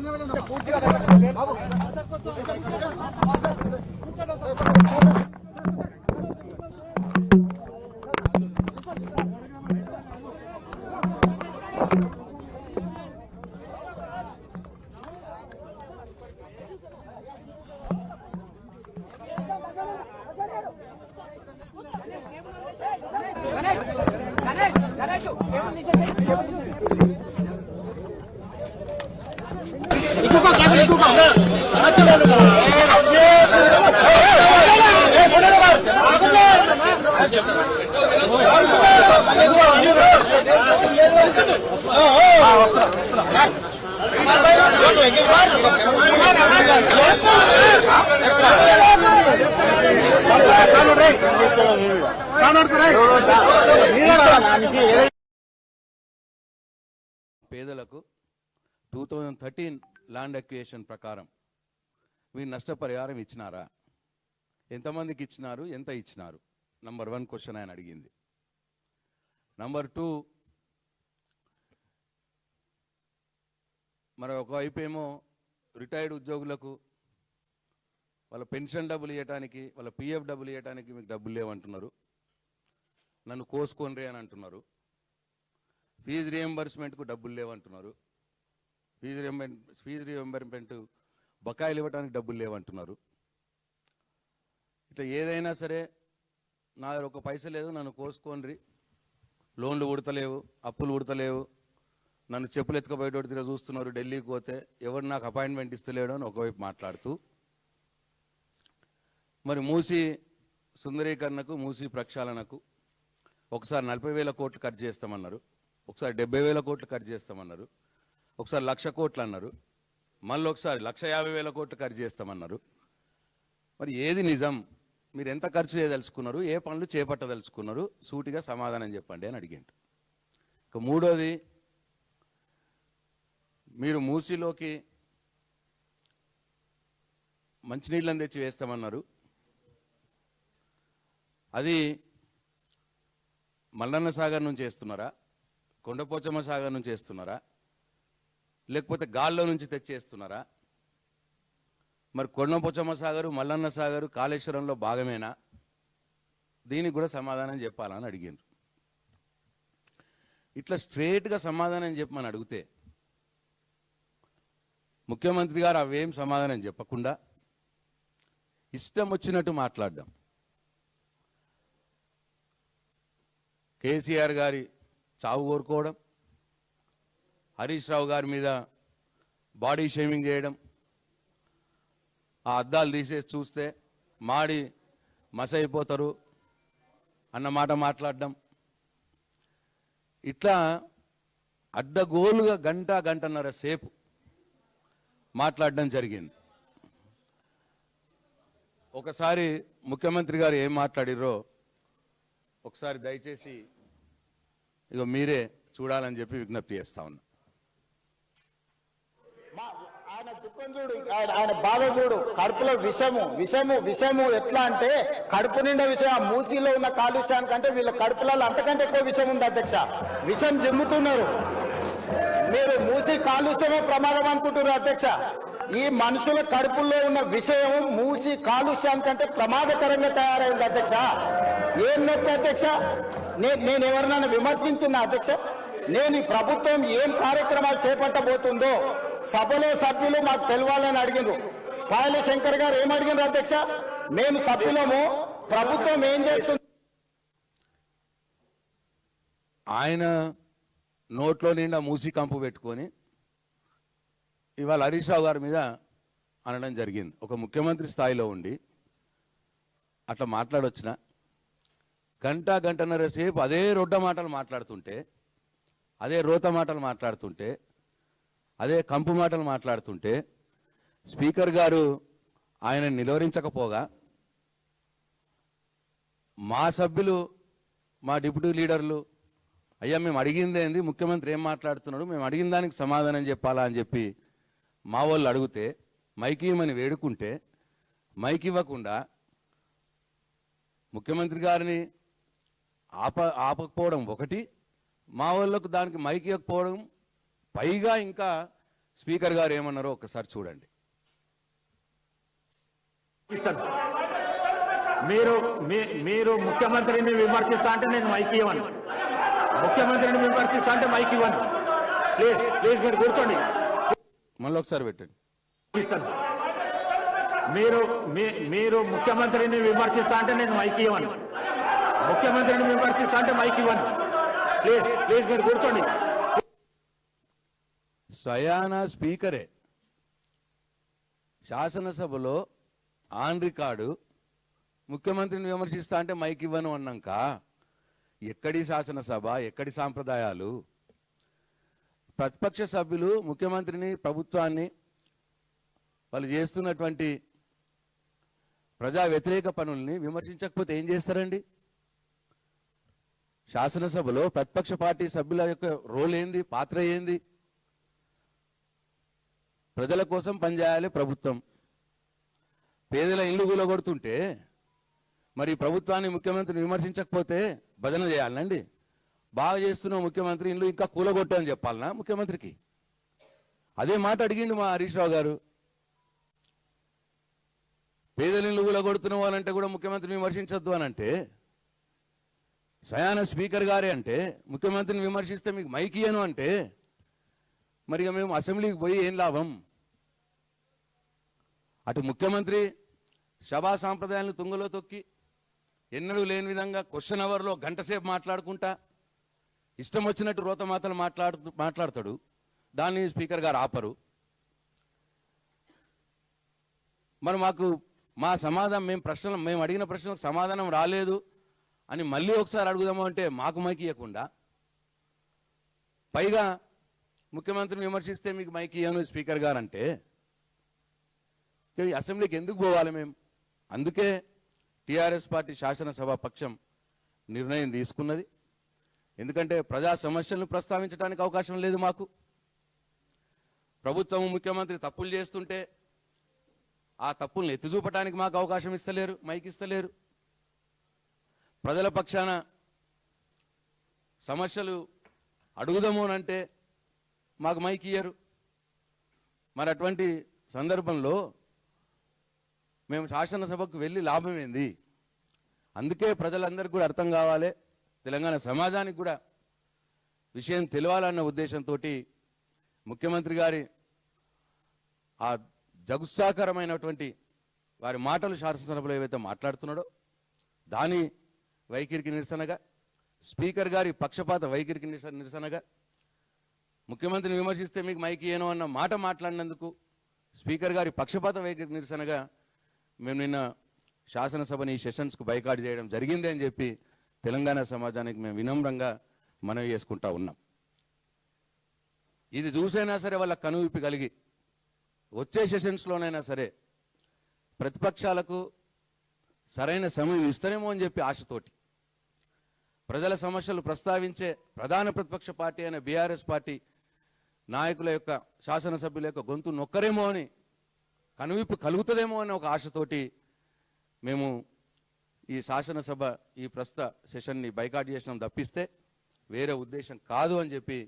పేదలకు 2013 ల్యాండ్ అక్విజిషన్ ప్రకారం వీరు నష్టపరిహారం ఇచ్చినారా? ఎంతమందికి ఇచ్చినారు? ఎంత ఇచ్చినారు? నంబర్ 1 క్వశ్చన్ ఆయన అడిగింది. నంబర్ 2, మరి ఒకవైపు ఏమో రిటైర్డ్ ఉద్యోగులకు వాళ్ళ పెన్షన్ డబ్బులు ఇవ్వడానికి, వాళ్ళ పిఎఫ్ డబ్బులు ఇవ్వడానికి మీకు డబ్బులు లేవంటున్నారు. నన్ను కోసుకోండి అని అంటున్నారు. ఫీజు రియంబర్స్మెంట్కు డబ్బులు లేవంటున్నారు. ఫీజు రియంబర్స్మెంట్ బకాయిలు ఇవ్వడానికి డబ్బులు లేవంటున్నారు. ఇట్లా ఏదైనా సరే నా దగ్గర ఒక పైస లేదు, నన్ను కోసుకోండి, లోన్లు ఉడతలేవు, అప్పులు ఉడతలేవు, నన్ను చెప్పులు ఎత్తుకపోయేటోడు తిరిగి చూస్తున్నారు, ఢిల్లీకి పోతే ఎవరు నాకు అపాయింట్మెంట్ ఇస్తలేడు అని ఒకవైపు మాట్లాడుతూ, మరి మూసీ సుందరీకరణకు, మూసీ ప్రక్షాళనకు ఒకసారి 40,000 కోట్లు ఖర్చు చేస్తామన్నారు. ఒకసారి 70,000 కోట్లు ఖర్చు చేస్తామన్నారు, ఒకసారి 1,00,000 కోట్లు అన్నారు, మళ్ళీ ఒకసారి 1,50,000 కోట్లు ఖర్చు చేస్తామన్నారు. మరి ఏది నిజం? మీరు ఎంత ఖర్చు చేయదలుచుకున్నారు, ఏ పనులు చేపట్టదలుచుకున్నారు, సూటిగా సమాధానం చెప్పండి అని అడిగిండు. ఇక మూడోది, మీరు మూసీలోకి మంచినీళ్ళని తెచ్చి వేస్తామన్నారు. అది మల్లన్న సాగర్ నుంచి వేస్తున్నారా, కొండపోచమ్మ సాగర్ నుంచి వేస్తున్నారా, లేకపోతే గాల్లో నుంచి తెచ్చేస్తున్నారా? మరి కొండపోచమ్మ సాగరు, మల్లన్న సాగరు కాళేశ్వరంలో భాగమేనా? దీనికి కూడా సమాధానం చెప్పాలని అడిగారు. ఇట్లా స్ట్రేట్గా సమాధానం చెప్పమని అడిగితే ముఖ్యమంత్రి గారు అవేం సమాధానం చెప్పకుండా ఇష్టం వచ్చినట్టు మాట్లాడడం. కేసీఆర్ గారి చావు కోరుకోవడం, హరీష్ రావు గారి మీద బాడీ షేమింగ్ చేయడం, ఆ అద్దాలు తీసేసి చూస్తే మాడి మసైపోతారు అన్నమాట మాట్లాడడం, ఇట్లా అడ్డగోలుగా గంటన్నర సేపు మాట్లాడడం జరిగింది. ఒకసారి ముఖ్యమంత్రి గారు ఏం మాట్లాడిరో ఒకసారి దయచేసి ఇగో మీరే చూడాలని చెప్పి విజ్ఞప్తి చేస్తా ఉన్నా. ఆయన దుఃఖం చూడు, ఆయన బాధ చూడు, కడుపులో విషము ఎట్లా అంటే కడుపు నిండా విషయం. ఆ మూసీలో ఉన్న కాలుష్యానికంటే వీళ్ళ కడుపులలో అంతకంటే ఎక్కువ విషయం ఉంది అధ్యక్ష. విషం జిమ్ముతున్నారు. మీరు మూసీ కాలుష్యమే ప్రమాదం అనుకుంటున్నారు అధ్యక్ష. ఈ మనుషుల కడుపుల్లో ఉన్న విషయం మూసి కాలుష్యానికంటే ప్రమాదకరంగా తయారైంది అధ్యక్ష. ఏం నొప్పి అధ్యక్ష? నేను ఎవరినైనా విమర్శించిన అధ్యక్ష? నేను ఈ ప్రభుత్వం ఏం కార్యక్రమాలు చేపట్టబోతుందో సభలో సభ్యులు మాకు తెలవాలని అడిగిండ్రు. పాయల శంకర్ గారు ఏం అడిగిండ్రు అధ్యక్ష? మేము సభ్యులము, ప్రభుత్వం ఏం చేస్తుంది? ఆయన నోట్లో నిండా మూసి కంపు పెట్టుకొని ఇవాళ హరీష్ రావు గారి మీద అనడం జరిగింది. ఒక ముఖ్యమంత్రి స్థాయిలో ఉండి అట్లా మాట్లాడొచ్చిన గంటన్నర సేపు అదే రొడ్డ మాటలు మాట్లాడుతుంటే, అదే రోత మాటలు మాట్లాడుతుంటే, అదే కంపు మాటలు మాట్లాడుతుంటే స్పీకర్ గారు ఆయన నిలువరించకపోగా మా సభ్యులు, మా డిప్యూటీ లీడర్లు, అయ్యా మేము అడిగింది ఏంది, ముఖ్యమంత్రి ఏం మాట్లాడుతున్నాడు, మేము అడిగిన దానికి సమాధానం చెప్పాలా అని చెప్పి మా వాళ్ళు అడిగితే మైక్ ఇవ్వమని వేడుకుంటే మైక్ ఇవ్వకుండా ముఖ్యమంత్రి గారిని ఆపకపోవడం ఒకటి, మా వాళ్ళకు దానికి మైక్ ఇవ్వకపోవడం, పైగా ఇంకా స్పీకర్ గారు ఏమన్నారో ఒకసారి చూడండి. మీరు ముఖ్యమంత్రిని విమర్శిస్తా అంటే నేను మైక్ ఇవ్వను, ముఖ్యమంత్రిని విమర్శిస్తా అంటే మైక్ ఇవ్వను. ప్లీజ్ మీరు కూర్చోండి. మళ్ళీ ఒకసారి పెట్టండి. మీరు ముఖ్యమంత్రిని విమర్శిస్తా అంటే నేను మైక్ ఇవ్వను, ముఖ్యమంత్రిని విమర్శిస్తా అంటే మైక్ ఇవ్వను. ప్లీజ్ మీరు కూర్చోండి. స్వయాన స్పీకరే శాసనసభలో ఆన్ రికార్డు ముఖ్యమంత్రిని విమర్శిస్తా అంటే మైక్ ఇవ్వను అన్నాక ఎక్కడి శాసనసభ, ఎక్కడి సాంప్రదాయాలు? ప్రతిపక్ష సభ్యులు ముఖ్యమంత్రిని, ప్రభుత్వాన్ని, వాళ్ళు చేస్తున్నటువంటి ప్రజా వ్యతిరేక పనుల్ని విమర్శించకపోతే ఏం చేస్తారండి? శాసనసభలో ప్రతిపక్ష పార్టీ సభ్యుల యొక్క రోల్ ఏంది, పాత్ర ఏంది? ప్రజల కోసం పనిచేయాలి ప్రభుత్వం. పేదల ఇల్లు కూలగొడుతుంటే మరి ప్రభుత్వాన్ని, ముఖ్యమంత్రిని విమర్శించకపోతే భజన చేయాలండి? బాగా చేస్తున్న ముఖ్యమంత్రి ఇల్లు ఇంకా కూలగొట్టని చెప్పాలనా ముఖ్యమంత్రికి? అదే మాట అడిగిండు మా హరీష్ రావు గారు. పేదల ఇల్లు కూలగొడుతున్న వాళ్ళంటే కూడా ముఖ్యమంత్రిని విమర్శించొద్దు అని అంటే, స్వయాన స్పీకర్ గారే అంటే ముఖ్యమంత్రిని విమర్శిస్తే మీకు మైక్ ఇయ్యను అంటే మరి ఇక మేము అసెంబ్లీకి పోయి ఏం లాభం? అటు ముఖ్యమంత్రి సభా సాంప్రదాయాలను తుంగలో తొక్కి ఎన్నడూ లేని విధంగా క్వశ్చన్ అవర్లో గంటసేపు మాట్లాడుకుంటా ఇష్టం వచ్చినట్టు రోత మాటలు మాట్లాడతాడు. దాన్ని స్పీకర్ గారు ఆపరు. మరి మాకు మా సమాధానం, మేము అడిగిన ప్రశ్నలకు సమాధానం రాలేదు అని మళ్ళీ ఒకసారి అడుగుదాము అంటే మాకు మైక్ ఇవ్వకుండా పైగా ముఖ్యమంత్రిని విమర్శిస్తే మీకు మైక్ ఇయ్యను స్పీకర్ గారు అంటే ఈ అసెంబ్లీకి ఎందుకు పోవాలి మేము? అందుకే టీఆర్ఎస్ పార్టీ శాసనసభ పక్షం నిర్ణయం తీసుకున్నది. ఎందుకంటే ప్రజా సమస్యలను ప్రస్తావించడానికి అవకాశం లేదు మాకు. ప్రభుత్వం ముఖ్యమంత్రి తప్పులు చేస్తుంటే ఆ తప్పుల్ని ఎత్తి చూపడానికి మాకు అవకాశం ఇస్తలేరు, మైక్ ఇస్తలేరు. ప్రజల పక్షాన సమస్యలు అడుగుదాము అంటే మాకు మైక్ ఇయ్యరు. మరి అటువంటి సందర్భంలో మేము శాసనసభకు వెళ్ళి లాభం ఏంది? అందుకే ప్రజలందరికీ కూడా అర్థం కావాలి, తెలంగాణ సమాజానికి కూడా విషయం తెలియాలన్న ఉద్దేశంతో ముఖ్యమంత్రి గారి ఆ జగుత్సాకరమైనటువంటి వారి మాటలు శాసనసభలో ఏవైతే మాట్లాడుతున్నాడో దాని వైఖరికి నిరసనగా, స్పీకర్ గారి పక్షపాత వైఖరికి నిరసనగా, ముఖ్యమంత్రిని విమర్శిస్తే మీకు మైక్ ఇయ్యను అన్న మాట మాట్లాడినందుకు స్పీకర్ గారి పక్షపాత వైఖరికి నిరసనగా మేము నిన్న శాసనసభని ఈ సెషన్స్కు బైకాట్ చేయడం జరిగింది అని చెప్పి తెలంగాణ సమాజానికి మేము వినమ్రంగా మనవి చేసుకుంటా ఉన్నాం. ఇది చూసైనా సరే వాళ్ళ కనువిప్పి కలిగి వచ్చే సెషన్స్లోనైనా సరే ప్రతిపక్షాలకు సరైన సమయం ఇస్తారేమో అని చెప్పి ఆశతోటి ప్రజల సమస్యలు ప్రస్తావించే ప్రధాన ప్రతిపక్ష పార్టీ అయిన బీఆర్ఎస్ పార్టీ నాయకుల యొక్క శాసనసభ్యుల యొక్క గొంతు నొక్కరేమో అని, కనువిప్పు కలుగుతుందేమో అని ఒక ఆశతోటి మేము ఈ శాసనసభ ఈ ప్రస్తుత సెషన్ని బైకాట్ చేసినాం తప్పిస్తే వేరే ఉద్దేశం కాదు అని చెప్పి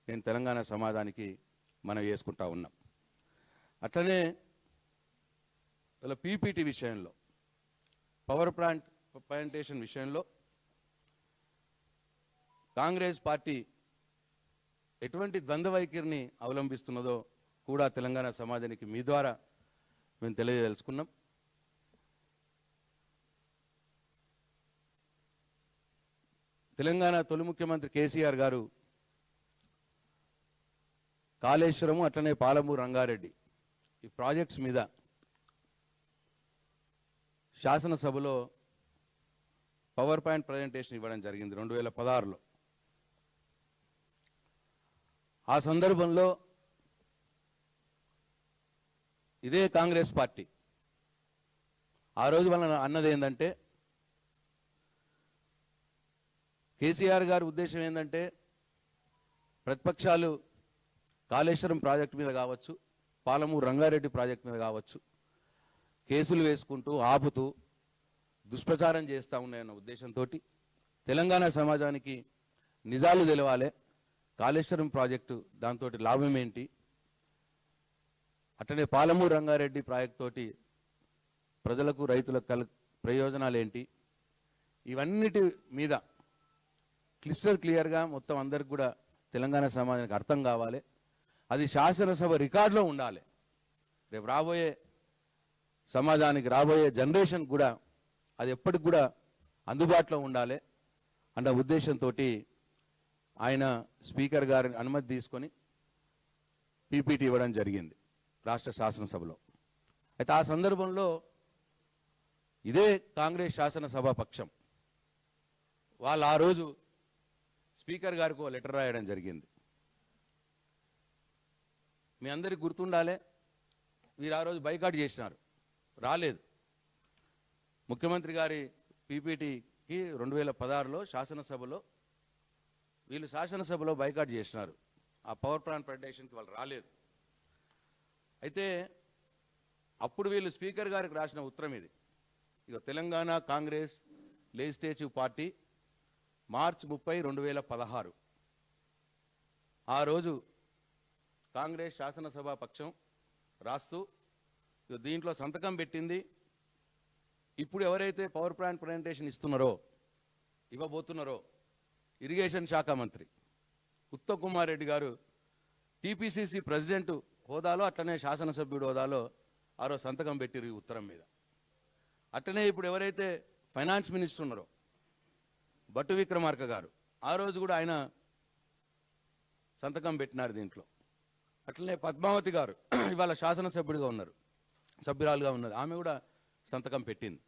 నేను తెలంగాణ సమాజానికి మనం వేసుకుంటా ఉన్నాం. అట్లనే ఇలా పీపీటీ విషయంలో, పవర్ ప్లాంట్ ప్రజెంటేషన్ విషయంలో కాంగ్రెస్ పార్టీ ఎటువంటి ద్వంద్వ వైఖరిని అవలంబిస్తున్నదో కూడా తెలంగాణ సమాజానికి మీ ద్వారా మేము తెలియదలుచుకున్నాం. తెలంగాణ తొలి ముఖ్యమంత్రి కేసీఆర్ గారు కాళేశ్వరము అట్లనే పాలమూరు రంగారెడ్డి ఈ ప్రాజెక్ట్స్ మీద శాసనసభలో పవర్ పాయింట్ ప్రజెంటేషన్ ఇవ్వడం జరిగింది 2016లో. ఆ సందర్భంలో ఇదే కాంగ్రెస్ పార్టీ ఆ రోజు వాళ్ళ అన్నది ఏంటంటే, కేసీఆర్ గారి ఉద్దేశం ఏంటంటే ప్రతిపక్షాలు కాళేశ్వరం ప్రాజెక్టు మీద కావచ్చు, పాలమూరు రంగారెడ్డి ప్రాజెక్టు మీద కావచ్చు కేసులు వేసుకుంటూ ఆపుతూ దుష్ప్రచారం చేస్తూ ఉన్నాయన్న ఉద్దేశంతో తెలంగాణ సమాజానికి నిజాలు తెలవాలి, కాళేశ్వరం ప్రాజెక్టు దాంతో లాభం ఏంటి, అట్లనే పాలమూరు రంగారెడ్డి ప్రాజెక్టు తోటి ప్రజలకు రైతులకు ప్రయోజనాలు ఏంటి, ఇవన్నిటి మీద క్లియర్గా మొత్తం అందరికి కూడా తెలంగాణ సమాజానికి అర్థం కావాలి. అది శాసనసభ రికార్డులో ఉండాలి. రేపు రాబోయే సమాజానికి, రాబోయే జనరేషన్ కూడా అది ఎప్పటికి కూడా అందుబాటులో ఉండాలి అన్న ఉద్దేశంతో ఆయన స్పీకర్ గారిని అనుమతి తీసుకొని పీపీటీ ఇవ్వడం జరిగింది రాష్ట్ర శాసనసభలో. అయితే ఆ సందర్భంలో ఇదే కాంగ్రెస్ శాసనసభ పక్షం వాళ్ళు ఆ రోజు స్పీకర్ గారికి ఒక లెటర్ రాయడం జరిగింది. మీ అందరికి గుర్తుండాలి, వీరు ఆ రోజు బైకాట్ చేసినారు, రాలేదు. ముఖ్యమంత్రి గారి పీపీటీకి 2016లో శాసనసభలో వీళ్ళు శాసనసభలో బైకాట్ చేసినారు. ఆ పవర్ ప్లాంట్ ప్రజెంటేషన్కి వాళ్ళు రాలేదు. అయితే అప్పుడు వీళ్ళు స్పీకర్ గారికి రాసిన ఉత్తరం ఇది. ఇక తెలంగాణ కాంగ్రెస్ లెజిస్లేటివ్ పార్టీ మార్చి 30, 2016 ఆ రోజు కాంగ్రెస్ శాసనసభ పక్షం రాస్తూ దీంట్లో సంతకం పెట్టింది ఇప్పుడు ఎవరైతే పవర్ ప్లాంట్ ప్రజెంటేషన్ ఇవ్వబోతున్నారో ఇరిగేషన్ శాఖ మంత్రి ఉత్తమ్ కుమార్ రెడ్డి గారు టీపీసీసీ ప్రెసిడెంట్ హోదాలో అట్లనే శాసనసభ్యుడు హోదాలో ఆ రోజు సంతకం పెట్టిరు ఈ ఉత్తరం మీద. అట్లనే ఇప్పుడు ఎవరైతే ఫైనాన్స్ మినిస్టర్ ఉన్నారో భట్టు విక్రమార్క గారు ఆ రోజు కూడా ఆయన సంతకం పెట్టినారు దీంట్లో. అట్లనే పద్మావతి గారు ఇవాళ సభ్యురాలుగా ఉన్నారు, ఆమె కూడా సంతకం పెట్టింది.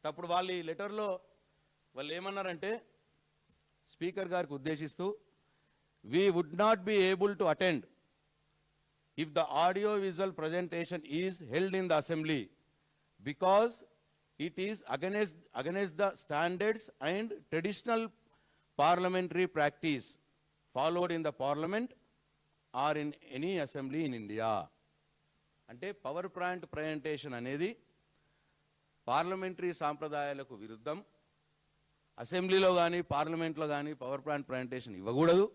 అప్పుడు వాళ్ళు ఈ లెటర్లో వాళ్ళు ఏమన్నారంటే, స్పీకర్ గారికి ఉద్దేశిస్తూ we would not be able to attend if the audio-visual presentation is held in the assembly because it is against the standards and traditional parliamentary practice followed in the parliament or in any assembly in India. అంటే power point presentation అనేది parliamentary సాంప్రదాయాలకు విరుద్ధం. అసెంబ్లీలో కానీ పార్లమెంట్లో కానీ power point presentation ఇవ్వకూడదు.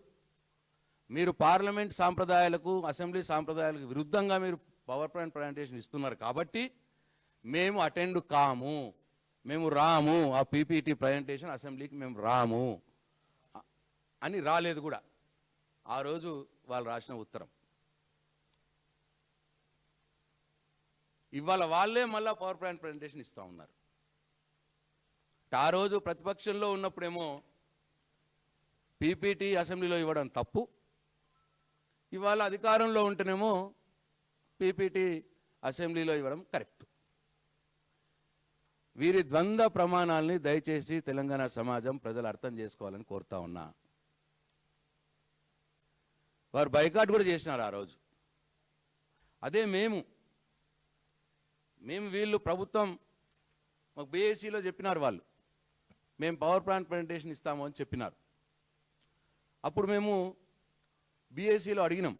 మీరు పార్లమెంట్ సాంప్రదాయాలకు అసెంబ్లీ సాంప్రదాయాలకు విరుద్ధంగా మీరు పవర్ పాయింట్ ప్రజెంటేషన్ ఇస్తున్నారు కాబట్టి మేము అటెండ్ కాము, మేము రాము, ఆ పీపీటీ ప్రజెంటేషన్ అసెంబ్లీకి మేము రాము అని రాలేదు కూడా ఆ రోజు వాళ్ళు రాసిన ఉత్తరం. ఇవాళ వాళ్ళే మళ్ళా పవర్ పాయింట్ ప్రజెంటేషన్ ఇస్తూ ఉన్నారు. ఆ రోజు ప్రతిపక్షంలో ఉన్నప్పుడేమో పీపీటీ అసెంబ్లీలో ఇవ్వడం తప్పు, ఇవాళ అధికారంలో ఉంటేనేమో పీపీటీ అసెంబ్లీలో ఇవ్వడం కరెక్ట్. వీరి ద్వంద్వ ప్రమాణాలని దయచేసి తెలంగాణ సమాజం ప్రజలు అర్థం చేసుకోవాలని కోరుతా ఉన్నా. వారు బైకాట్ కూడా చేసినారు ఆ రోజు. అదే మేము వీళ్ళు ప్రభుత్వం మాకు బీఏసీలో చెప్పినారు, వాళ్ళు మేము పవర్ పాయింట్ ప్రజెంటేషన్ ఇస్తాము అని చెప్పినారు. అప్పుడు మేము బీఏసీలో అడిగినాం,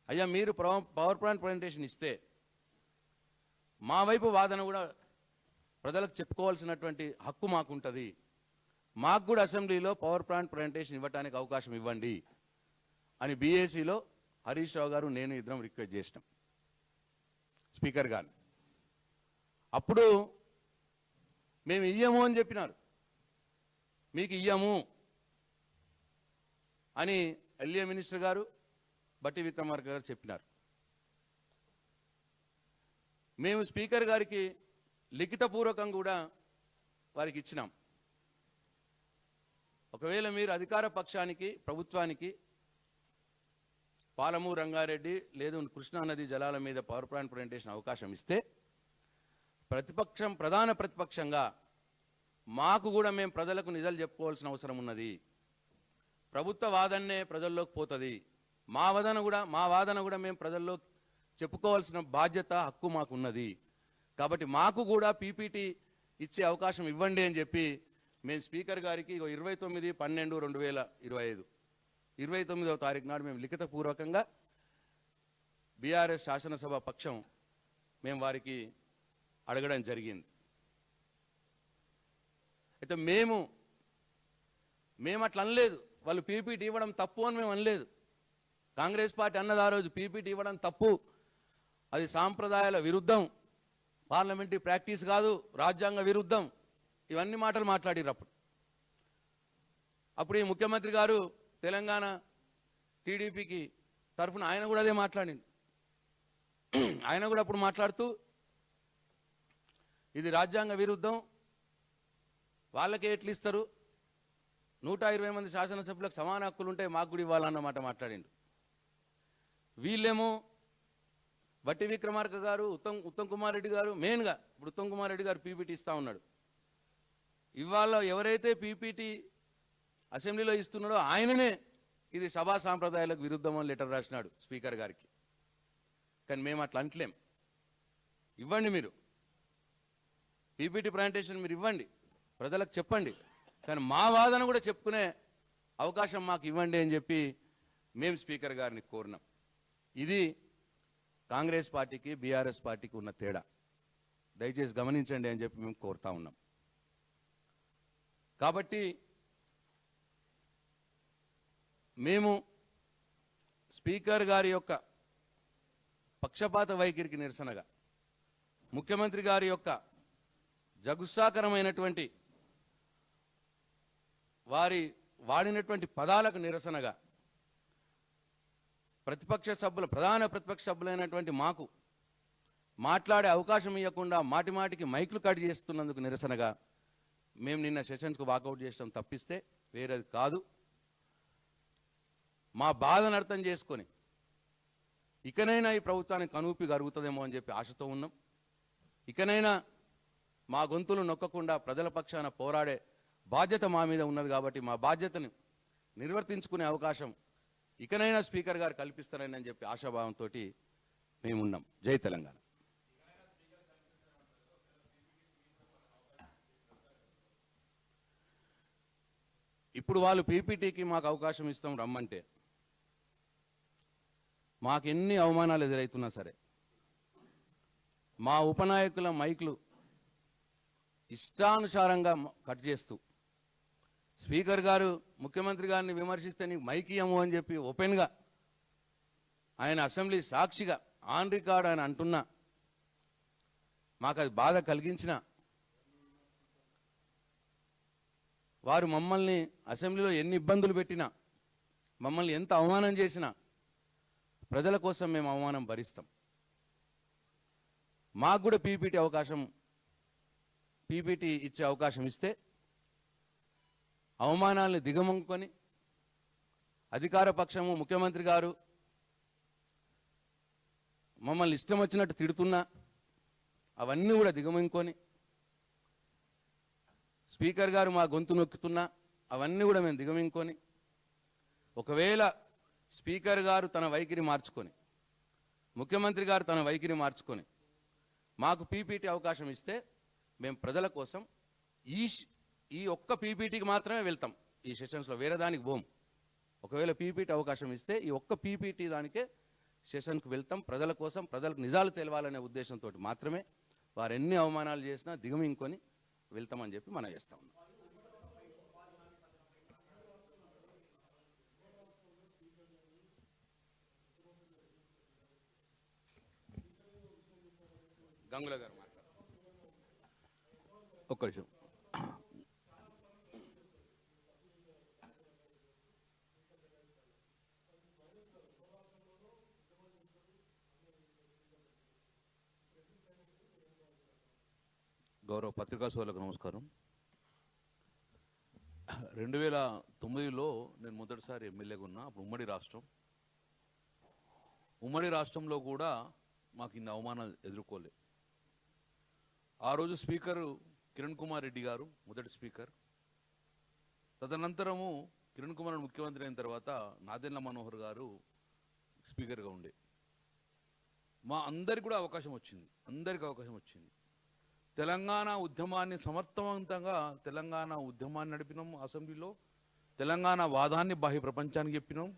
అయ్యా మీరు పవర్ పాయింట్ ప్రజెంటేషన్ ఇస్తే మా వైపు వాదన కూడా ప్రజలకు చెప్పుకోవాల్సినటువంటి హక్కు మాకుంటుంది, మాకు కూడా అసెంబ్లీలో పవర్ పాయింట్ ప్రజెంటేషన్ ఇవ్వడానికి అవకాశం ఇవ్వండి అని బీఏసీలో హరీష్ రావు గారు నేను ఇద్దరం రిక్వెస్ట్ చేసినాం స్పీకర్ గారు. అప్పుడు మేము ఇయ్యము అని చెప్పినారు, మీకు ఇయ్యము అని ఎల్ఏ మినిస్టర్ గారు బట్టి విక్రమార్క గారు చెప్పినారు. మేము స్పీకర్ గారికి లిఖితపూర్వకం కూడా వారికి ఇచ్చినాం, ఒకవేళ మీరు అధికార పక్షానికి ప్రభుత్వానికి పాలమూరు రంగారెడ్డి లేదు కృష్ణానది జలాల మీద పవర్ పాయింట్ ప్రజెంటేషన్ అవకాశం ఇస్తే ప్రధాన ప్రతిపక్షంగా మాకు కూడా మేము ప్రజలకు నిజాలు చెప్పుకోవాల్సిన అవసరం ఉన్నది. ప్రభుత్వ వాదనే ప్రజల్లోకి పోతుంది, మా వాదన కూడా మేము ప్రజల్లో చెప్పుకోవాల్సిన బాధ్యత హక్కు మాకున్నది. కాబట్టి మాకు కూడా పీపీటీ ఇచ్చే అవకాశం ఇవ్వండి అని చెప్పి మేము స్పీకర్ గారికి 29/12/2025 29వ తారీఖు నాడు మేము లిఖితపూర్వకంగా బీఆర్ఎస్ శాసనసభ పక్షం మేము వారికి అడగడం జరిగింది. అయితే మేము అట్లా అనలేదు, వాళ్ళు పీపీటీ ఇవ్వడం తప్పు అని మేము అనలేదు. కాంగ్రెస్ పార్టీ అన్నది ఆ రోజు పీపీటీ ఇవ్వడం తప్పు, అది సాంప్రదాయాల విరుద్ధం, పార్లమెంటరీ ప్రాక్టీస్ కాదు, రాజ్యాంగ విరుద్ధం, ఇవన్నీ మాటలు మాట్లాడిరు. అప్పుడు ఈ ముఖ్యమంత్రి గారు తెలంగాణ టీడీపీకి తరఫున ఆయన కూడా అదే మాట్లాడింది. ఆయన కూడా అప్పుడు మాట్లాడుతూ ఇది రాజ్యాంగ విరుద్ధం, వాళ్ళకే ఎట్లు ఇస్తారు, 120 మంది శాసనసభ్యులకు సమాన హక్కులు ఉంటాయి, మాకు కూడా ఇవ్వాలన్నమాట మాట్లాడిండు. వీళ్ళేమో బట్టి విక్రమార్క గారు ఉత్తమ్ కుమార్ రెడ్డి గారు మెయిన్గా ఇప్పుడు ఉత్తమ్ కుమార్ రెడ్డి గారు పీపీటీ ఇస్తూ ఉన్నాడు. ఇవాళ ఎవరైతే పీపీటీ అసెంబ్లీలో ఇస్తున్నాడో ఆయననే ఇది సభా సాంప్రదాయాలకు విరుద్ధం అని లెటర్ రాసినాడు స్పీకర్ గారికి. కానీ మేము అట్లా అంటలేం, ఇవ్వండి మీరు పీపీటీ ప్రజెంటేషన్ మీరు ఇవ్వండి, ప్రజలకు చెప్పండి, కానీ మా వాదన కూడా చెప్పుకునే అవకాశం మాకు ఇవ్వండి అని చెప్పి మేము స్పీకర్ గారిని కోరినాం. ఇది కాంగ్రెస్ పార్టీకి బీఆర్ఎస్ పార్టీకి ఉన్న తేడా, దయచేసి గమనించండి అని చెప్పి మేము కోరుతా ఉన్నాం. కాబట్టి మేము స్పీకర్ గారి యొక్క పక్షపాత వైఖరికి నిరసనగా, ముఖ్యమంత్రి గారి యొక్క జగుత్సాకరమైనటువంటి వారి వాడినటువంటి పదాలకు నిరసనగా ప్రధాన ప్రతిపక్ష సభ్యులైనటువంటి మాకు మాట్లాడే అవకాశం ఇవ్వకుండా మాటిమాటికి మైకులు కట్ చేస్తున్నందుకు నిరసనగా మేము నిన్న సెషన్స్కు వాకౌట్ చేస్తాం తప్పిస్తే వేరేది కాదు. మా బాధను అర్థం చేసుకొని ఇకనైనా ఈ ప్రభుత్వానికి కనుపి జరుగుతుందేమో అని చెప్పి ఆశతో ఉన్నాం. ఇకనైనా మా గొంతులు నొక్కకుండా ప్రజల పక్షాన పోరాడే బాధ్యత మా మీద ఉన్నది కాబట్టి మా బాధ్యతను నిర్వర్తించుకునే అవకాశం ఇకనైనా స్పీకర్ గారు కల్పిస్తారని చెప్పి ఆశాభావంతో మేమున్నాం. జై తెలంగాణ. ఇప్పుడు వాళ్ళు పీపీటీకి మాకు అవకాశం ఇస్తాం రమ్మంటే మాకెన్ని అవమానాలు ఎదురవుతున్నా సరే మా ఉపనాయకుల మైకులు ఇష్టానుసారంగా కట్ చేస్తూ స్పీకర్ గారు ముఖ్యమంత్రి గారిని విమర్శిస్తే నీకు మైక్ ఇయ్యము అని చెప్పి ఓపెన్గా ఆయన అసెంబ్లీ సాక్షిగా ఆన్ రికార్డ్ ఆయన అంటున్నా మాకు అది బాధ కలిగించిన వారు మమ్మల్ని అసెంబ్లీలో ఎన్ని ఇబ్బందులు పెట్టినా మమ్మల్ని ఎంత అవమానం చేసినా ప్రజల కోసం మేము అవమానం భరిస్తాం. మాకు కూడా పీపీటీ ఇచ్చే అవకాశం ఇస్తే అవమానాలను దిగమంకొని అధికార పక్షము ముఖ్యమంత్రి గారు మమ్మల్ని ఇష్టం వచ్చినట్టు తిడుతున్నా అవన్నీ కూడా దిగమంకొని స్పీకర్ గారు మా గొంతు నొక్కుతున్నా అవన్నీ కూడా మేము దిగమింకొని ఒకవేళ స్పీకర్ గారు తన వైఖరి మార్చుకొని ముఖ్యమంత్రి గారు తన వైఖరి మార్చుకొని మాకు పీపీటీ అవకాశం ఇస్తే మేము ప్రజల కోసం ఈ ఒక్క పీపీటీకి మాత్రమే వెళ్తాం. ఈ సెషన్స్లో వేరే దానికి పోం. ఒకవేళ పీపీటీ అవకాశం ఇస్తే ఈ ఒక్క పీపీటీ దానికే సెషన్కి వెళ్తాం. ప్రజల కోసం ప్రజలకు నిజాలు తెలవాలనే ఉద్దేశంతో మాత్రమే వారు ఎన్ని అవమానాలు చేసినా దిగమింకొని వెళ్తామని చెప్పి మనం చేస్తా ఉన్నాం. గంగుల గారు మాట్లాడు. ఒక్క నిమిషం. గౌరవ పత్రికా సోదరులకు నమస్కారం. 2009లో నేను మొదటిసారి ఎమ్మెల్యేగా ఉన్నా. అప్పుడు ఉమ్మడి రాష్ట్రంలో కూడా మాకు ఇన్ని అవమానాలు ఎదుర్కోలే. ఆ రోజు స్పీకరు కిరణ్ కుమార్ రెడ్డి గారు మొదటి స్పీకర్. తదనంతరము కిరణ్ కుమార్ ముఖ్యమంత్రి అయిన తర్వాత నాదెండ్ల మనోహర్ గారు స్పీకర్గా ఉండే. మా అందరికి కూడా అవకాశం వచ్చింది. తెలంగాణ ఉద్యమాన్ని సమర్థవంతంగా నడిపినాం. అసెంబ్లీలో తెలంగాణ వాదాన్ని బాహ్య ప్రపంచానికి చెప్పినాం.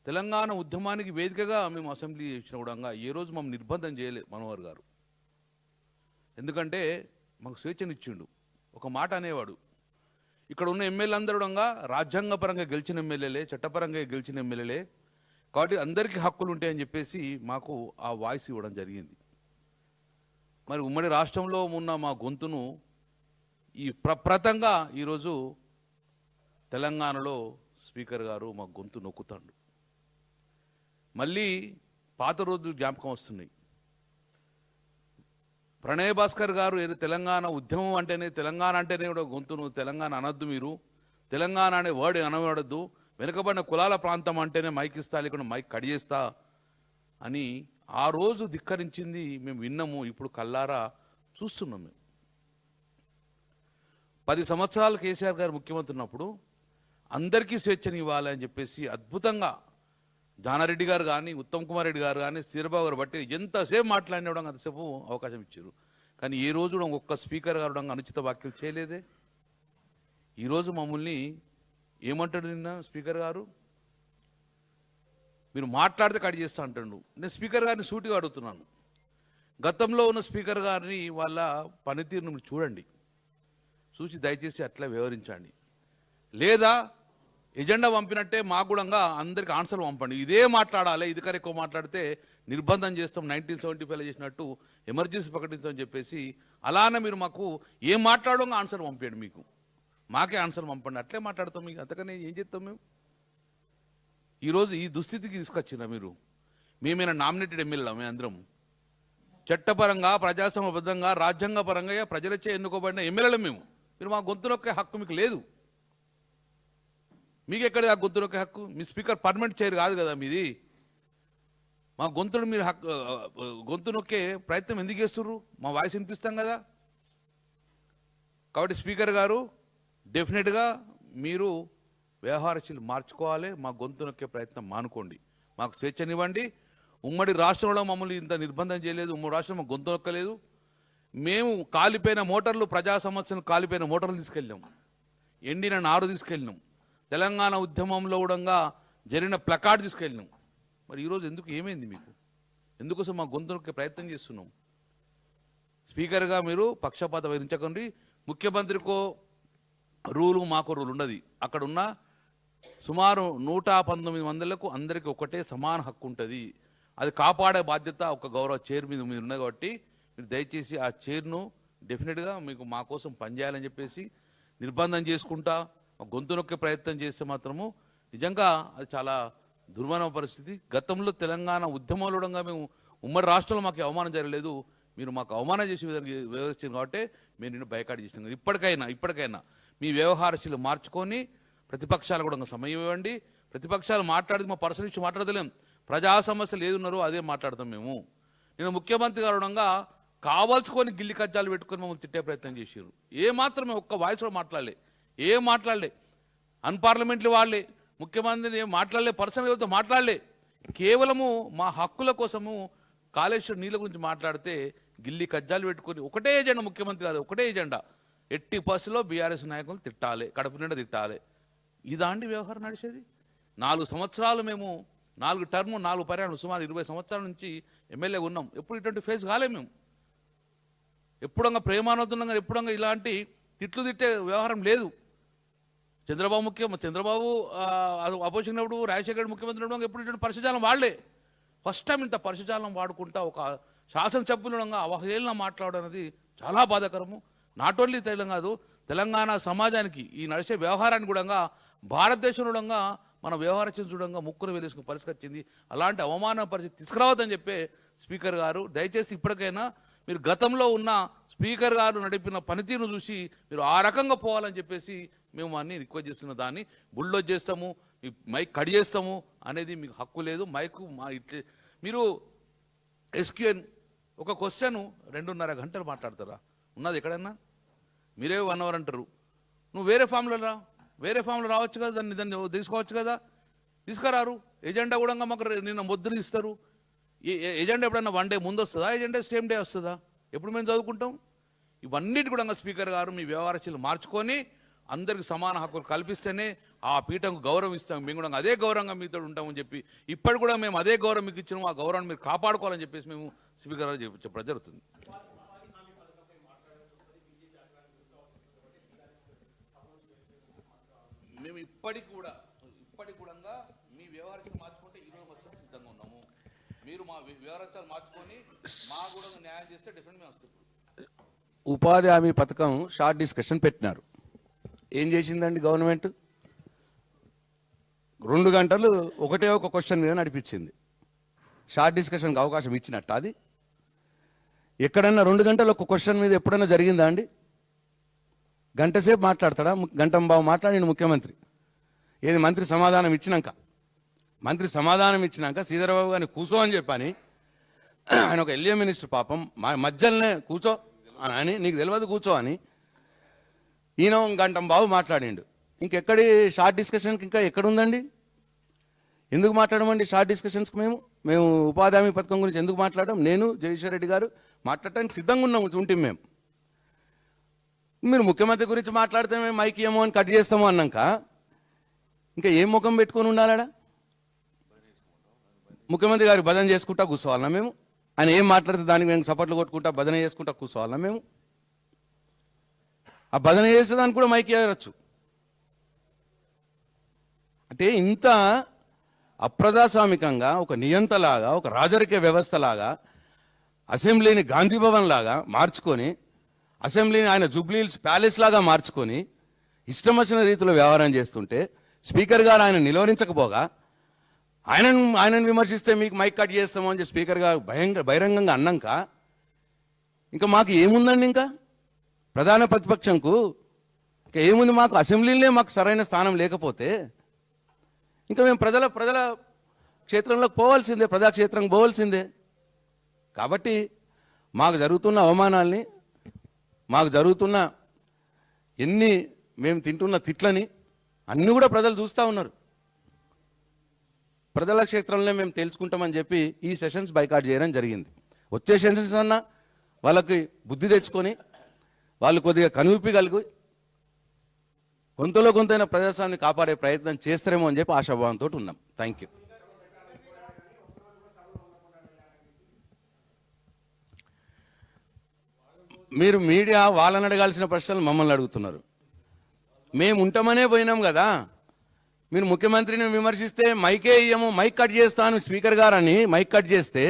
తెలంగాణ ఉద్యమానికి వేదికగా మేము అసెంబ్లీ ఇచ్చిన కూడా ఏ రోజు మమ్మల్ని నిర్బంధం చేయలే మనోహర్ గారు. ఎందుకంటే మాకు స్వేచ్ఛనిచ్చిండు. ఒక మాట అనేవాడు, ఇక్కడ ఉన్న ఎమ్మెల్యే అందరూ రాజ్యాంగపరంగా గెలిచిన ఎమ్మెల్యేలే, చట్టపరంగా గెలిచిన ఎమ్మెల్యేలే, కాబట్టి అందరికీ హక్కులు ఉంటాయని చెప్పేసి మాకు ఆ వాయిస్ ఇవ్వడం జరిగింది. మరి ఉమ్మడి రాష్ట్రంలో ఉన్న మా గొంతును ఈ ప్రప్రతంగా ఈరోజు తెలంగాణలో స్పీకర్ గారు మా గొంతు నొక్కుతాడు. మళ్ళీ పాత రోజులు జ్ఞాపకం వస్తున్నాయి. ప్రణయ్ భాస్కర్ గారు తెలంగాణ ఉద్యమం అంటేనే కూడా గొంతును తెలంగాణ అనొద్దు, మీరు తెలంగాణ అనే వర్డ్ అనవడద్దు, వెనుకబడిన కులాల ప్రాంతం అంటేనే మైక్ ఇస్తా, లేకుండా మైక్ కడిగేస్తా అని ఆ రోజు ధిక్కరించింది మేము విన్నాము. ఇప్పుడు కల్లారా చూస్తున్నాం. మేము 10 సంవత్సరాలు కేసీఆర్ గారు ముఖ్యమంత్రి ఉన్నప్పుడు అందరికీ స్వేచ్ఛని ఇవ్వాలని చెప్పేసి అద్భుతంగా జానారెడ్డి గారు కానీ, ఉత్తమ్ కుమార్ రెడ్డి గారు కానీ, శ్రీబాబు గారు బట్టి ఎంతసేపు మాట్లాడినవడం అంతసేపు అవకాశం ఇచ్చారు. కానీ ఏ రోజు ఒక్క స్పీకర్ గారు అనుచిత వ్యాఖ్యలు చేయలేదే. ఈరోజు మమ్మల్ని ఏమంటాడు నిన్న స్పీకర్ గారు, మీరు మాట్లాడితే కట్ చేస్తా అంటాడు. నేను స్పీకర్ గారిని సూటిగా అడుగుతున్నాను, గతంలో ఉన్న స్పీకర్ గారిని వాళ్ళ పనితీరును మీరు చూసి దయచేసి అట్లా వివరించండి. లేదా ఎజెండా పంపినట్టే మాకు కూడా అందరికి ఆన్సర్లు పంపండి. ఇదే మాట్లాడాలి, ఇది కరెక్ట్ ఎక్కువ మాట్లాడితే నిర్బంధం చేస్తాం, 1975 చేసినట్టు ఎమర్జెన్సీ ప్రకటించమని చెప్పేసి అలానే మీరు మాకు ఏం మాట్లాడో ఆన్సర్ పంపేయండి. మాకే ఆన్సర్ పంపండి, అట్లే మాట్లాడతాం. మీకు అంతకనే ఏం చేస్తాం మేము? ఈరోజు ఈ దుస్థితికి తీసుకొచ్చిన మేమైనా నామినేటెడ్ ఎమ్మెల్యేలా? మేము అందరం చట్టపరంగా, ప్రజాస్వామ్యబద్ధంగా, రాజ్యాంగపరంగా ప్రజలచే ఎన్నుకోబడిన ఎమ్మెల్యేలు మీరు మా గొంతు నొక్కే హక్కు మీకు లేదు. మీకు ఎక్కడ ఆ గొంతు నొక్కే హక్కు? మీ స్పీకర్ పర్మనెంట్ చైర్ కాదు కదా మీది. మా గొంతును మీరు గొంతు నొక్కే ప్రయత్నం ఎందుకు చేస్తుర్రు? మా వాయిస్ వినిపిస్తాం కదా. కాబట్టి స్పీకర్ గారు డెఫినెట్గా మీరు వ్యవహారశీలు మార్చుకోవాలి, మా గొంతు నొక్కే ప్రయత్నం మానుకోండి, మాకు స్వేచ్ఛనివ్వండి. ఉమ్మడి రాష్ట్రంలో మమ్మల్ని ఇంత నిర్బంధం చేయలేదు, ఉమ్మడి రాష్ట్రం మాకు గొంతు నొక్కలేదు. మేము కాలిపోయిన మోటార్లు, ప్రజా సమస్యలు కాలిపోయిన మోటార్లు తీసుకెళ్ళినాం, ఎండిన నారు తీసుకెళ్ళినాం, తెలంగాణ ఉద్యమంలో కూడా జరిగిన ప్లకార్డ్ తీసుకెళ్ళినాం. మరి ఈరోజు ఎందుకు ఏమైంది మీకు? ఎందుకోసం మా గొంతు నొక్కే ప్రయత్నం చేస్తున్నాం? స్పీకర్గా మీరు పక్షపాత వహించకండి. ముఖ్యమంత్రికో రూలు మాకో రూల్ ఉండదు. అక్కడ ఉన్న సుమారు 119 మందిలకు అందరికీ ఒకటే సమాన హక్కు ఉంటుంది. అది కాపాడే బాధ్యత ఒక గౌరవ చైర్ మీద మీరు ఉన్నది కాబట్టి మీరు దయచేసి ఆ చైర్ను డెఫినెట్గా మీకు మా కోసం పనిచేయాలని చెప్పేసి నిర్బంధం చేసుకుంటా గొంతు నొక్కే ప్రయత్నం చేస్తే మాత్రము నిజంగా అది చాలా దుర్మరణ పరిస్థితి. గతంలో తెలంగాణ ఉద్యమంలో మేము ఉమ్మడి రాష్ట్రంలో మాకు అవమానం జరగలేదు, మీరు మాకు అవమానం చేసే విధంగా వ్యవహరించారు కాబట్టి మేము నిన్ను బైకాట్ చేసినాం. ఇప్పటికైనా మీ వ్యవహారశీలు మార్చుకొని ప్రతిపక్షాలు కూడా సమయం ఇవ్వండి. ప్రతిపక్షాలు మాట్లాడి మా పర్సనల్ ఇష్యూ మాట్లాడలేం, ప్రజా సమస్యలు ఏది ఉన్నారో అదే మాట్లాడతాం మేము. నేను ముఖ్యమంత్రి గారు కావాల్సుకొని గిల్లి కజ్జాలు పెట్టుకొని మమ్మల్ని తిట్టే ప్రయత్నం చేశారు. మాత్రమే ఒక్క వాయిస్ కూడా మాట్లాడలే, అన్పార్లమెంటరీ వాళ్ళే ముఖ్యమంత్రిని మాట్లాడలే, పర్సనల్తో మాట్లాడలే. కేవలము మా హక్కుల కోసము కాళేశ్వరం నీళ్ళ గురించి మాట్లాడితే గిల్లి కజ్జాలు పెట్టుకొని ఒకటే ఎజెండా, ముఖ్యమంత్రి కాదు ఒకటే ఎజెండా, ఎట్టి బస్సులో బీఆర్ఎస్ నాయకులు తిట్టాలి, కడుపు నిండా తిట్టాలి. ఇదాంటి వ్యవహారం నడిచేది? 4 సంవత్సరాలు మేము 4 టర్మ్ 4 పర్యాలు సుమారు 20 సంవత్సరాల నుంచి ఎమ్మెల్యే ఉన్నాం. ఎప్పుడు ఇటువంటి ఫేస్ కాలే మేము. ఎప్పుడంగా ప్రేమానందంగా ఎప్పుడంగా ఇలాంటి తిట్లు తిట్టే వ్యవహారం లేదు. చంద్రబాబు అపోజిషన్ ఉన్నప్పుడు, రాజశేఖర్ ముఖ్యమంత్రి ఉన్నప్పుడు ఎప్పుడు ఇటువంటి పరిశుజాలం వాడలే. ఫస్ట్ టైం ఇంత పరిశుజాలం వాడుకుంటా ఒక శాసనసభ్యులంగా అవహేళన మాట్లాడడం అనేది చాలా బాధాకరము. నాట్ ఓన్లీ తెలంగాణ సమాజానికి ఈ నడిచే వ్యవహారాన్ని కూడా భారతదేశంలో మన వ్యవహారం చూడంగా ముక్కును వేలేసుకుని పరిస్థితి వచ్చింది. అలాంటి అవమాన పరిస్థితి తీసుకురావద్దని చెప్పే స్పీకర్ గారు దయచేసి ఇప్పటికైనా మీరు గతంలో ఉన్న స్పీకర్ గారు నడిపిన పనితీరును చూసి మీరు ఆ రకంగా పోవాలని చెప్పేసి మేము అన్ని రిక్వెస్ట్ చేస్తున్న దాన్ని బుల్డోజ్ చేస్తాము, మీ మైక్ కట్ చేస్తాము అనేది మీకు హక్కు లేదు. మైకు ఇట్లే మీరు ఎస్క్యూఎన్ ఒక క్వశ్చన్ 2.5 గంటలు మాట్లాడతారా? ఉన్నది ఎక్కడన్నా? మీరే 1 అవర్ అంటారు. నువ్వు వేరే ఫామ్లో రావచ్చు కదా, దాన్ని తీసుకోవచ్చు కదా, తీసుకురారు. ఎజెండా కూడా మాకు నిన్న మొద్దులు ఇస్తారు. ఎజెండా ఎప్పుడన్నా 1 డే ముందు వస్తుందా? ఎజెండా సేమ్ డే వస్తుందా? ఎప్పుడు మేము చదువుకుంటాం? ఇవన్నిటి కూడా స్పీకర్ గారు మీ వ్యవహారశీలు మార్చుకొని అందరికి సమాన హక్కులు కల్పిస్తేనే ఆ పీఠంకు గౌరవం ఇస్తాం. మేము కూడా అదే గౌరవంగా మీతో ఉంటామని చెప్పి ఇప్పటి కూడా మేము అదే గౌరవం మీకు ఇచ్చినాము. ఆ గౌరవాన్ని మీరు కాపాడుకోవాలని చెప్పేసి మేము స్పీకర్ గారు చెప్పడం జరుగుతుంది. మేము ఇప్పటికి కూడా మీ వ్యవహారాలు మార్చుకుంటే ఈరోజు వస్తాం సిద్ధంగా ఉన్నాము. మీరు మా వ్యవహారాలు మార్చుకొని మా కూడా న్యాయం చేస్తే డిఫరెంట్ మేము వస్తాం. ఉపాధి హామీ పథకం షార్ట్ డిస్కషన్ పెట్టినారు. ఏం చేసిందండి గవర్నమెంట్? 2 గంటలు ఒకటే ఒక క్వశ్చన్ మీద నడిపించింది. షార్ట్ డిస్కషన్కి అవకాశం ఇచ్చినట్ట? అది ఎక్కడన్నా 2 గంటలు ఒక క్వశ్చన్ మీద ఎప్పుడైనా జరిగిందా అండి? గంట సేపు మాట్లాడతాడా? గంటంబావు మాట్లాడిన ముఖ్యమంత్రి. ఏది మంత్రి సమాధానం ఇచ్చినాక శ్రీధరబాబు గారిని కూర్చో అని చెప్పని, ఆయన ఒక ఎల్ఏ మినిస్టర్ పాపం మధ్యలోనే కూర్చో అని, నీకు తెలియదు కూర్చో అని ఈయన గంటంబాబు మాట్లాడిండు. ఇంకెక్కడి షార్ట్ డిస్కషన్కి ఇంకా ఎక్కడుందండి? ఎందుకు మాట్లాడమండి షార్ట్ డిస్కషన్స్కి? మేము ఉపాధి హామీ పథకం గురించి ఎందుకు మాట్లాడడం? నేను జగదీశ్వర్ రెడ్డి గారు మాట్లాడటానికి సిద్ధంగా ఉంటాం మేము. మీరు ముఖ్యమంత్రి గురించి మాట్లాడితే మేము మైక్ ఏమో అని కట్ చేస్తాము అన్నాక ఇంకా ఏం ముఖం పెట్టుకొని ఉండాలడా? ముఖ్యమంత్రి గారు భజన చేసుకుంటా కూర్చోవాలన్నా మేము? ఆయన ఏం మాట్లాడితే దానికి మేము సపోర్ట్లు కొట్టుకుంటా భజన చేసుకుంటా కూర్చోవాలన్నా మేము? ఆ భజన చేస్తే దానికి కూడా మైక్ ఇవ్వచ్చు. అంటే ఇంత అప్రజాస్వామికంగా ఒక నియంతలాగా, ఒక రాజరిక వ్యవస్థలాగా అసెంబ్లీని గాంధీ భవన్ లాగా మార్చుకొని, అసెంబ్లీని ఆయన జూబ్లీహిల్స్ ప్యాలెస్ లాగా మార్చుకొని ఇష్టం వచ్చిన రీతిలో వ్యవహారం చేస్తుంటే స్పీకర్ గారు ఆయన నిలువరించకపోగా ఆయనను విమర్శిస్తే మీకు మైక్ కట్ చేస్తామో అని చెప్పి స్పీకర్ గారు బహిరంగంగా అన్నాక ఇంకా మాకు ఏముందండి? ఇంకా ప్రధాన ప్రతిపక్షంకు ఇంకా ఏముంది? మాకు అసెంబ్లీలే మాకు సరైన స్థానం లేకపోతే ఇంకా మేము ప్రజల క్షేత్రంలోకి పోవాల్సిందే, ప్రజాక్షేత్రం పోవాల్సిందే. కాబట్టి మాకు జరుగుతున్న అవమానాల్ని, మాకు జరుగుతున్న మేము తింటున్న తిట్లని అన్నీ కూడా ప్రజలు చూస్తూ ఉన్నారు. ప్రజల క్షేత్రంలో మేము తెలుసుకుంటామని చెప్పి ఈ సెషన్స్ బైకాట్ చేయడం జరిగింది. వచ్చే సెషన్స్ అన్నా వాళ్ళకి బుద్ధి తెచ్చుకొని వాళ్ళు కొద్దిగా కనువిప్పి కలిగి కొంతలో కొంతైనా ప్రజాస్వామ్యాన్ని కాపాడే ప్రయత్నం చేస్తారేమో అని చెప్పి ఆశాభావంతో ఉన్నాం. Thank you. మీరు మీడియా వాళ్ళని అడగాల్సిన ప్రశ్నలు మమ్మల్ని అడుగుతున్నారు. మేము ఉంటామనే పోయినాం కదా. మీరు ముఖ్యమంత్రిని విమర్శిస్తే మైకే ఇయ్యము, మైక్ కట్ చేస్తాను స్పీకర్ గారు అని మైక్ కట్ చేస్తే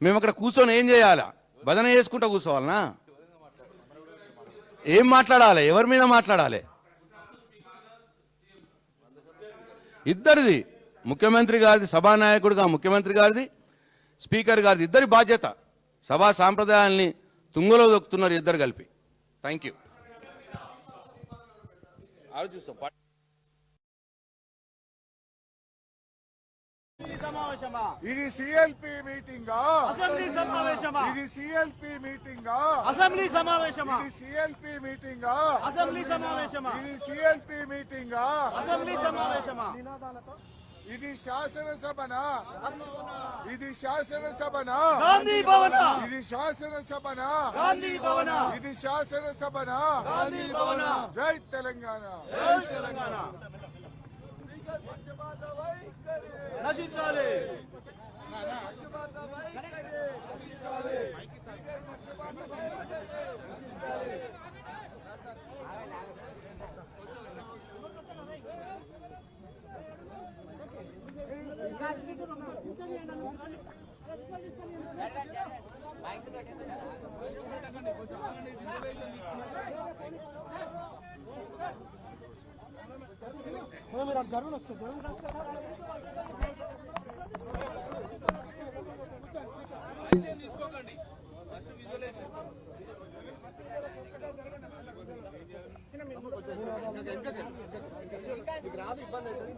మేము అక్కడ కూర్చొని ఏం చేయాలా? భజన చేసుకుంటూ కూర్చోవాలనా? ఏం మాట్లాడాలి? ఎవరి మీద మాట్లాడాలి? ఇద్దరిది, ముఖ్యమంత్రి గారిది, సభానాయకుడిగా ముఖ్యమంత్రి గారిది, స్పీకర్ గారిది, ఇద్దరి బాధ్యత. సభా సాంప్రదాయాల్ని తుంగలో దొక్కుతున్నారు ఇద్దరు కలిపి. Thank you. సమావేశమా? ఇది సిఎల్పి మీటింగా? అసెంబ్లీ సమావేశమా? ఇది సిఎల్పి మీటింగా? అసెంబ్లీ సమావేశమా? ఇది సిఎల్పి మీటింగా? అసెంబ్లీ సమావేశమా? ఇది సిఎల్పి మీటింగా? అసెంబ్లీ సమావేశమా? ఇది శాసనసభనా? ఇది శాసనసభనా? గాంధీ భవన. ఇది శాసనసభనా? గాంధీ భవన. ఇది శాసనసభనా? గాంధీ భవన. జై తెలంగాణ. జై తెలంగాణ. నశించాలి. మీరు అటు జరుగును ఒకసారి. తీసుకోకండి ఫస్ట్ విజువలైజేషన్ మీకు రాదు, ఇబ్బంది అవుతుంది.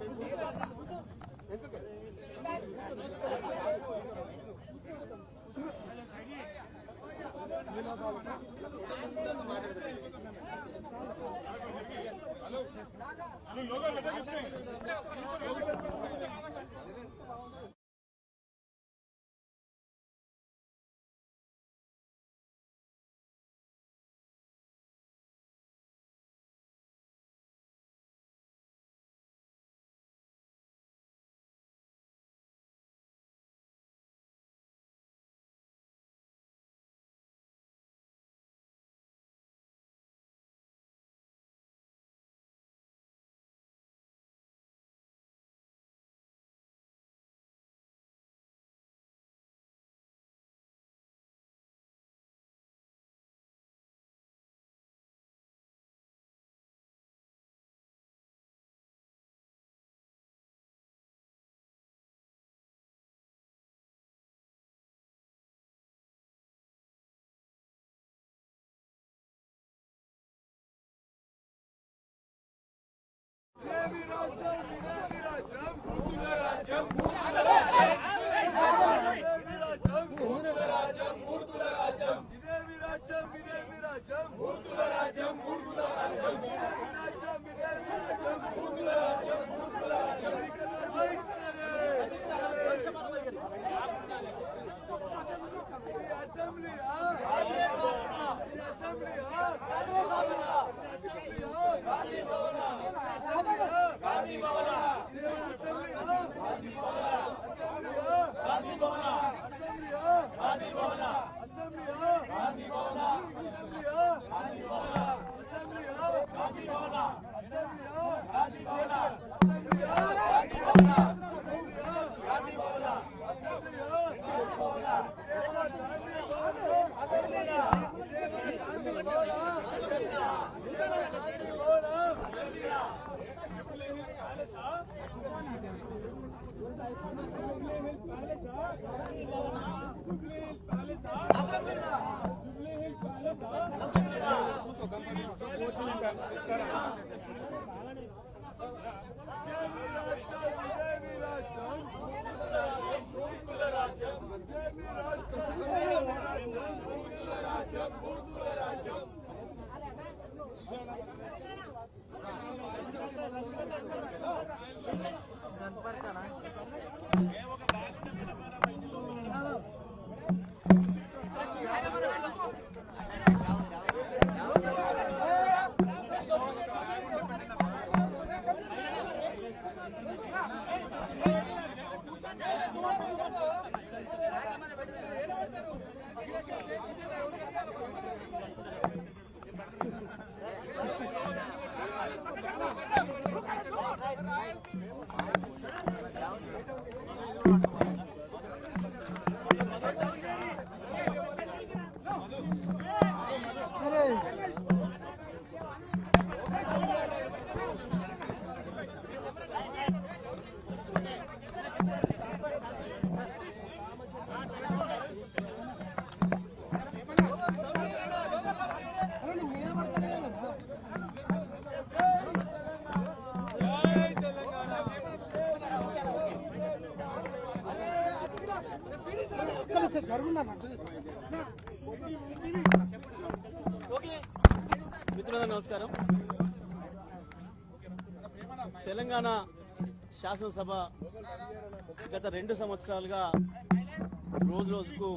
రాజ్యం మిత్రులందరూ నమస్కారం. తెలంగాణ శాసనసభ గత 2 సంవత్సరాలుగా రోజు రోజుకు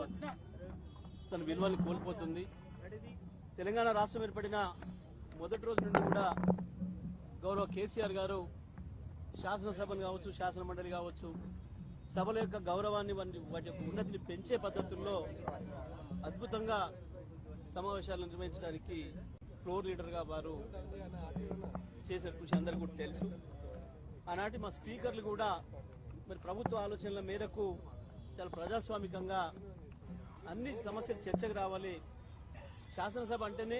తన విలువలు కోల్పోతుంది. తెలంగాణ రాష్ట్రం ఏర్పడిన మొదటి రోజు నుండి కూడా గౌరవ కేసీఆర్ గారు శాసనసభను కావచ్చు, శాసన మండలి కావచ్చు, సభల యొక్క గౌరవాన్ని వాటి యొక్క ఉన్నతిని పెంచే పద్ధతుల్లో అద్భుతంగా సమావేశాలు నిర్వహించడానికి ఫ్లోర్ లీడర్గా వారు చేసే కృషి అందరికీ కూడా తెలుసు. ఆనాటి మా స్పీకర్లు కూడా మరి ప్రభుత్వ ఆలోచనల మేరకు చాలా ప్రజాస్వామికంగా అన్ని సమస్యలు చర్చకు రావాలి, శాసనసభ అంటేనే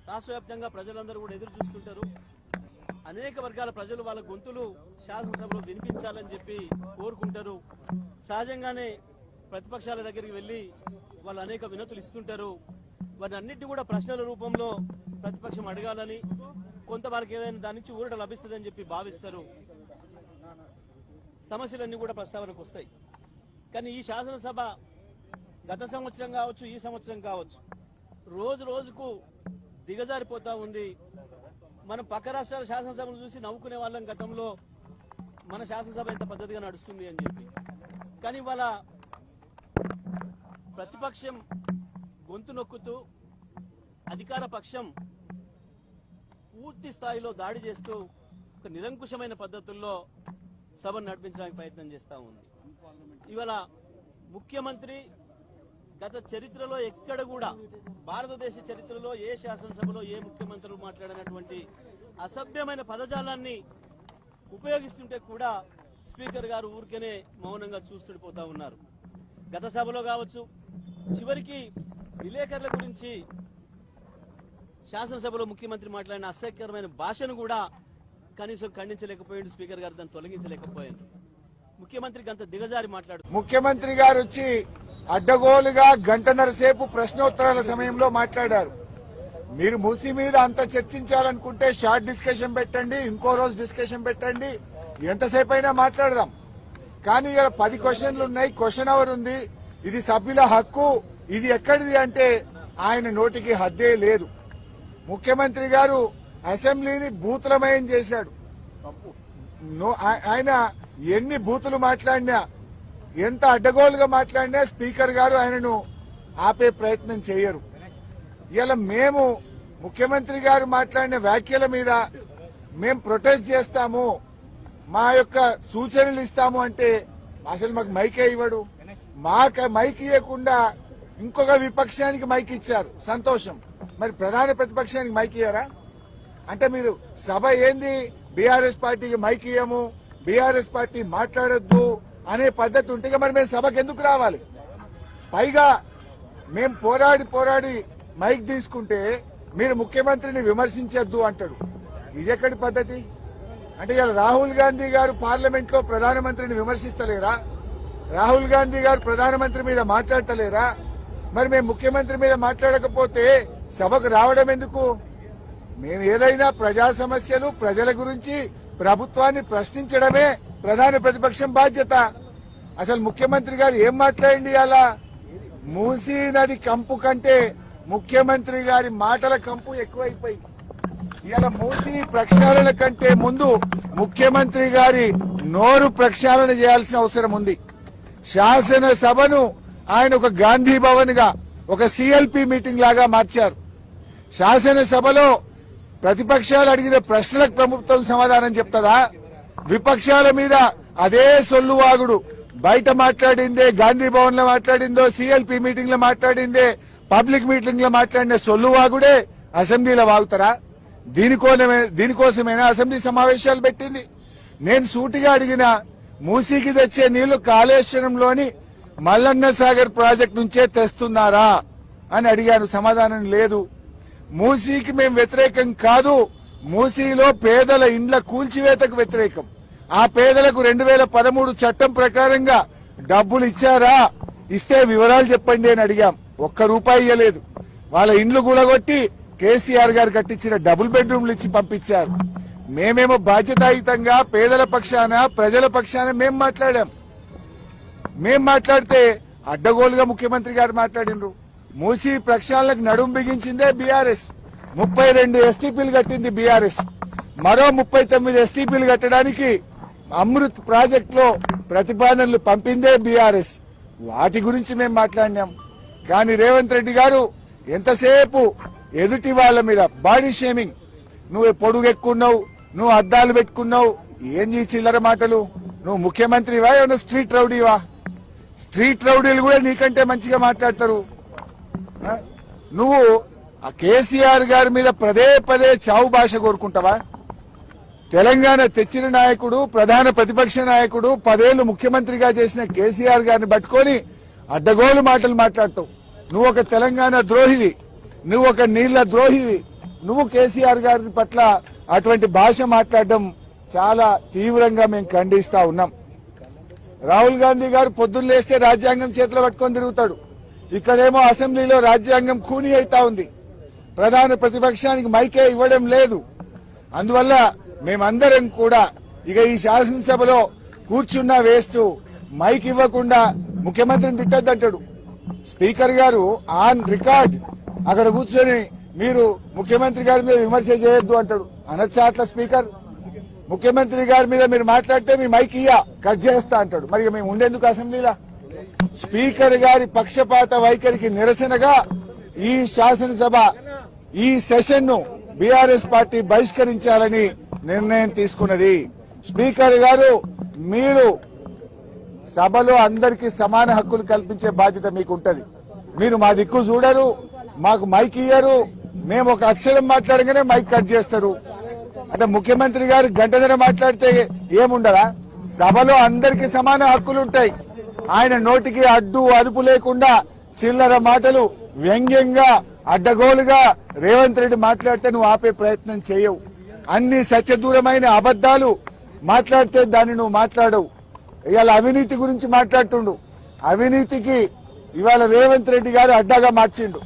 రాష్ట్ర వ్యాప్తంగా ప్రజలందరూ కూడా ఎదురు చూస్తుంటారు, అనేక వర్గాల ప్రజలు వాళ్ళ గొంతులు శాసనసభలో వినిపించాలని చెప్పి కోరుకుంటారు. సహజంగానే ప్రతిపక్షాల దగ్గరికి వెళ్ళి వాళ్ళు అనేక వినతులు ఇస్తుంటారు. వాటి అన్నింటినీ కూడా ప్రశ్నల రూపంలో ప్రతిపక్షం అడగాలని, కొంత వాళ్ళకి ఏదైనా దాని నుంచి ఊరట లభిస్తుందని చెప్పి భావిస్తారు. సమస్యలన్నీ కూడా ప్రస్తావనకు వస్తాయి. కానీ ఈ శాసనసభ గత సంవత్సరం కావచ్చు, ఈ సంవత్సరం కావచ్చు, రోజు రోజుకు దిగజారిపోతా ఉంది. మనం పక్క రాష్ట్రాల శాసనసభను చూసి నవ్వుకునే వాళ్ళం గతంలో, మన శాసనసభ ఎంత పద్ధతిగా నడుస్తుంది అని చెప్పి. కానీ వాళ్ళ ప్రతిపక్షం గొంతు నొక్కుతూ అధికార పక్షం పూర్తి స్థాయిలో దాడి చేస్తూ ఒక నిరంకుశమైన పద్ధతుల్లో సభను నడిపించడానికి ప్రయత్నం చేస్తూ ఉంది. ఇవాళ ముఖ్యమంత్రి గత చరిత్రలో ఎక్కడ కూడా, భారతదేశ చరిత్రలో ఏ శాసనసభలో ఏ ముఖ్యమంత్రులు మాట్లాడినటువంటి అసభ్యమైన పదజాలాన్ని ఉపయోగిస్తుంటే కూడా స్పీకర్ గారు ఊరికేనే మౌనంగా చూస్తుండిపోతా ఉన్నారు. గత సభలో కావచ్చు, చివరికి విలేకరుల గురించి శాసనసభలో ముఖ్యమంత్రి మాట్లాడిన అసహ్యకరమైన భాషను కూడా కనీసం ఖండించలేకపోయాడు స్పీకర్ గారు, దాన్ని తొలగించలేకపోయాడు. ముఖ్యమంత్రికి అంత దిగజారి మాట్లాడు. ముఖ్యమంత్రి గారు వచ్చి అడ్డగోలుగా గంటన్నర సేపు ప్రశ్నోత్తరాల సమయంలో మాట్లాడారు. మీరు మూసీ మీద అంత చర్చించాలనుకుంటే షార్ట్ డిస్కషన్ పెట్టండి, ఇంకో రోజు డిస్కషన్ పెట్టండి, ఎంతసేపు అయినా మాట్లాడదాం. కానీ ఇక్కడ 10 క్వశ్చన్లు ఉన్నాయి, క్వశ్చన్ అవర్ ఉంది, ఇది సభ్యుల హక్కు, ఇది ఎక్కడిది అంటే ఆయన నోటికి హద్దే లేదు. ముఖ్యమంత్రి గారు అసెంబ్లీని బూతులమయం చేశాడు. ఆయన ఎన్ని బూతులు మాట్లాడినా, ఎంత అడ్డగోలుగా మాట్లాడినా స్పీకర్ గారు ఆయనను ఆపే ప్రయత్నం చేయరు. ఇలా మేము ముఖ్యమంత్రి గారు మాట్లాడిన వ్యాఖ్యల మీద మేము ప్రొటెస్ట్ చేస్తాము, మా యొక్క సూచనలు ఇస్తాము అంటే అసలు మాకు మైకే ఇవ్వడు. మాకు మైక్ ఇవ్వకుండా ఇంకొక విపక్షానికి మైక్ ఇచ్చారు, సంతోషం. మరి ప్రధాన ప్రతిపక్షానికి మైక్ ఇయ్యారా? అంటే మీరు సభ ఏంది, బీఆర్ఎస్ పార్టీకి మైక్ ఇయ్యము, బీఆర్ఎస్ పార్టీ మాట్లాడొద్దు అనే పద్ధతి ఉంటే మరి మేము సభకు ఎందుకు రావాలి? పైగా మేము పోరాడి మైక్ తీసుకుంటే మీరు ముఖ్యమంత్రిని విమర్శించొద్దు అంటాడు. ఇదెక్కడి పద్ధతి? అంటే ఇలా రాహుల్ గాంధీ గారు పార్లమెంట్ లో ప్రధానమంత్రిని విమర్శిస్తలేరా? రాహుల్ గాంధీ గారు ప్రధానమంత్రి మీద మాట్లాడతలేరా? మరి మేము ముఖ్యమంత్రి మీద మాట్లాడకపోతే సభకు రావడం ఎందుకు? మేము ఏదైనా ప్రజా సమస్యలు, ప్రజల గురించి ప్రభుత్వాన్ని ప్రశ్నించడమే ప్రధాన ప్రతిపక్షం బాధ్యత. అసలు ముఖ్యమంత్రి గారు ఏం మాట్లాడింది అలా? మూసీ నది కంపు కంటే ముఖ్యమంత్రి గారి మాటల కంపు ఎక్కువైపోయి ఇలా మూసీ ప్రక్షాళన కంటే ముందు ముఖ్యమంత్రి గారి నోరు ప్రక్షాళన చేయాల్సిన అవసరం ఉంది. శాసనసభను ఆయన ఒక గాంధీ భవన్ గా, ఒక సిఎల్పి మీటింగ్ లాగా మార్చారు. శాసనసభలో ప్రతిపక్షాలు అడిగిన ప్రశ్నలకు ప్రభుత్వం సమాధానం చెప్తుందా? విపక్షాల మీద అదే సొల్లువాగుడు. బయట మాట్లాడిందే, గాంధీ భవన్ లో మాట్లాడిందో, సిఎల్పి మీటింగ్ లో మాట్లాడిందే, పబ్లిక్ మీటింగ్ లో మాట్లాడిన సొల్లువాగుడే అసెంబ్లీలో వాగుతారా? దీనికోసమేనా అసెంబ్లీ సమావేశాలు పెట్టింది? నేను సూటిగా అడిగిన, మూసీకి తెచ్చే నీళ్లు కాళేశ్వరంలోని మల్లన్న సాగర్ ప్రాజెక్టు నుంచే తెస్తున్నారా అని అడిగాను. సమాధానం లేదు. మూసీకి మేము వ్యతిరేకం కాదు, మూసీలో పేదల ఇండ్ల కూల్చివేతకు వ్యతిరేకం. ఆ పేదలకు 2013 చట్టం ప్రకారంగా డబ్బులు ఇచ్చారా? ఇస్తే వివరాలు చెప్పండి అని అడిగాం. ₹1 ఇవ్వలేదు. వాళ్ళ ఇండ్లు కూలగొట్టి కేసీఆర్ గారు కట్టించిన డబుల్ బెడ్రూమ్లు ఇచ్చి పంపించారు. మేమేమో బాధ్యతాయుతంగా పేదల పక్షాన, ప్రజల పక్షాన మేం మాట్లాడాం. మేం మాట్లాడితే అడ్డగోలుగా ముఖ్యమంత్రి గారు మాట్లాడినరు. మూసీ ప్రక్షాళనకు నడుం బిగించిందే బీఆర్ఎస్. 32 ఎస్టీపీలు కట్టింది బీఆర్ఎస్. మరో 39 ఎస్టీపీలు కట్టడానికి అమృత్ ప్రాజెక్ట్ లో ప్రతిపాదనలు పంపిందే బీఆర్ఎస్. వాటి గురించి మేము మాట్లాడినాం. కానీ రేవంత్ రెడ్డి గారు ఎంతసేపు ఎదుటి వాళ్ళ మీద బాడీ షేమింగ్. నువ్వు పొడుగెక్కున్నావు, నువ్వు అద్దాలు పెట్టుకున్నావు, ఏం చిల్లర మాటలు. నువ్వు ముఖ్యమంత్రివా, ఏమన్నా స్ట్రీట్ రౌడీవా? స్ట్రీట్ రౌడీలు కూడా నీకంటే మంచిగా మాట్లాడతారు. నువ్వు ఆ కేసీఆర్ గారి మీద పదే చావు భాష కోరుకుంటావా? తెలంగాణ తెచ్చిన నాయకుడు, ప్రధాన ప్రతిపక్ష నాయకుడు, 10 ఏళ్లు ముఖ్యమంత్రిగా చేసిన కేసీఆర్ గారిని పట్టుకొని అడ్డగోలు మాటలు మాట్లాడతావు. నువ్వు ఒక తెలంగాణ ద్రోహివి, నువ్వు ఒక నీళ్ల ద్రోహివి. నువ్వు కేసీఆర్ గారి పట్ల అటువంటి భాష మాట్లాడడం చాలా తీవ్రంగా మేము ఖండిస్తా ఉన్నాం. రాహుల్ గాంధీ గారు పొద్దున్న లేస్తే రాజ్యాంగం చేతిలో పట్టుకొని తిరుగుతాడు. ఇక్కడేమో అసెంబ్లీలో రాజ్యాంగం ఖూనీ అయితా ఉంది. ప్రధాన ప్రతిపక్షానికి మైకే ఇవ్వడం లేదు. అందువల్ల మేమందరం కూడా ఇక ఈ శాసనసభలో కూర్చున్నా వేస్ట్, మైక్ ఇవ్వకుండా ముఖ్యమంత్రిని తిట్టొద్దంటాడు. స్పీకర్ గారు ఆన్ రికార్డ్ అక్కడ కూర్చొని మీరు ముఖ్యమంత్రి గారి మీద విమర్శ చేయొద్దు అంటాడు. అనొచ్చా అట్లా స్పీకర్? ముఖ్యమంత్రి గారి మీద మీరు మాట్లాడితే మీ మైక్ కట్ చేస్తా అంటాడు. మరి మేము ఉండేందుకు అసెంబ్లీలో? స్పీకర్ గారి పక్షపాత వైఖరికి నిరసనగా ఈ శాసనసభ ఈ సెషన్ ను బీఆర్ఎస్ పార్టీ బహిష్కరించాలని నిర్ణయం తీసుకున్నది. స్పీకర్ గారు, మీరు సభలో అందరికీ సమాన హక్కులు కల్పించే బాధ్యత మీకు ఉంటది. మీరు మా దిక్కు చూడరు, మాకు మైక్ ఇయ్యరు. మేము ఒక అక్షరం మాట్లాడగానే మైక్ కట్ చేస్తారు. అంటే ముఖ్యమంత్రి గారు గంటన్నర మాట్లాడితే ఏముండదా? సభలో అందరికీ సమాన హక్కులు ఉంటాయి. ఆయన నోటికి అడ్డు అదుపు లేకుండా చిల్లర మాటలు వ్యంగ్యంగా అడ్డగోలుగా రేవంత్ రెడ్డి మాట్లాడితే నువ్వు ఆపే ప్రయత్నం చేయవు. అన్ని సత్యదూరమైన అబద్దాలు మాట్లాడితే దాన్ని నువ్వు మాట్లాడవు. ఇవాళ అవినీతి గురించి మాట్లాడుతుండు. అవినీతికి ఇవాళ రేవంత్ రెడ్డి గారు అడ్డాగా మార్చిండు.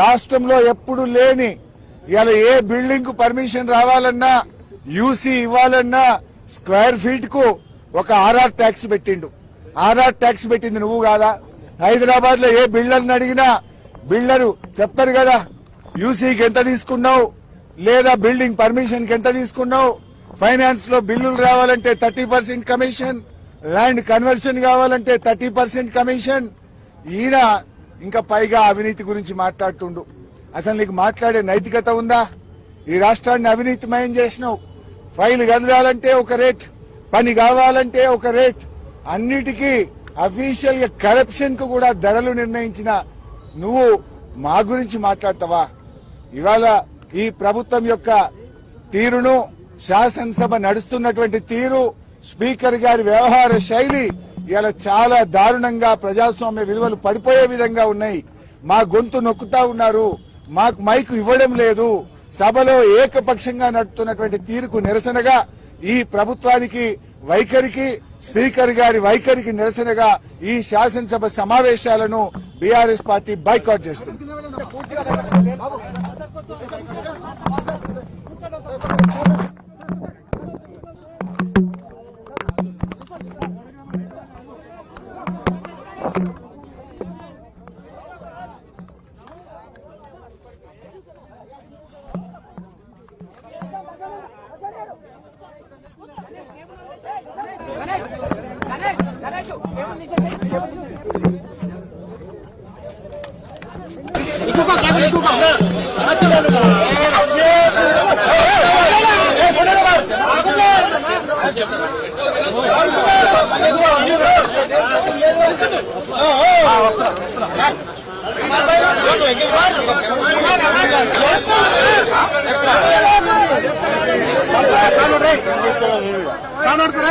రాష్ట్రంలో ఎప్పుడు లేని ఇవాళ ఏ బిల్డింగ్ కు పర్మిషన్ రావాలన్నా, యూసీ ఇవ్వాలన్నా స్క్వేర్ ఫీట్ కు ఒక ఆర్ఆర్ ట్యాక్స్ పెట్టిండు. ఆర్ఆర్ ట్యాక్స్ పెట్టింది నువ్వు కాదా? హైదరాబాద్ లో ఏ బిల్డర్ని అడిగినా బిల్డరు చెప్తారు కదా, యూసీకి ఎంత తీసుకున్నావు, లేదా బిల్డింగ్ పర్మిషన్ కి ఎంత తీసుకున్నావు, ఫైనాన్స్ లో బిల్లులు రావాలంటే 30% కమిషన్, ల్యాండ్ కన్వర్షన్ కావాలంటే 30% కమిషన్. ఈయన ఇంకా పైగా అవినీతి గురించి మాట్లాడుతుండు. అసలు నీకు మాట్లాడే నైతికత ఉందా? ఈ రాష్ట్రాన్ని అవినీతిమయం చేసినావు. ఫైల్ కదలాలంటే ఒక రేట్, పని కావాలంటే ఒక రేట్, అన్నిటికీ అఫీషియల్ గా కరప్షన్ కు కూడా ధరలు నిర్ణయించిన నువ్వు మా గురించి మాట్లాడతావా? ఇవాళ ఈ ప్రభుత్వం యొక్క తీరును, శాసనసభ నడుస్తున్నటువంటి తీరు, స్పీకర్ గారి వ్యవహార శైలి ఇవాళ చాలా దారుణంగా ప్రజాస్వామ్య విలువలు పడిపోయే విధంగా ఉన్నాయి. మా గొంతు నొక్కుతా ఉన్నారు, మాకు మైకు ఇవ్వడం లేదు. సభలో ఏకపక్షంగా నడుపుతున్నటువంటి తీరుకు నిరసనగా, ఈ ప్రభుత్వానికి వైఖరికి, స్పీకర్ గారి వైఖరికి నిరసనగా ఈ శాసనసభ సమావేశాలను బీఆర్ఎస్ పార్టీ బైకాట్ చేస్తుంది. ఇంకొక కానూరు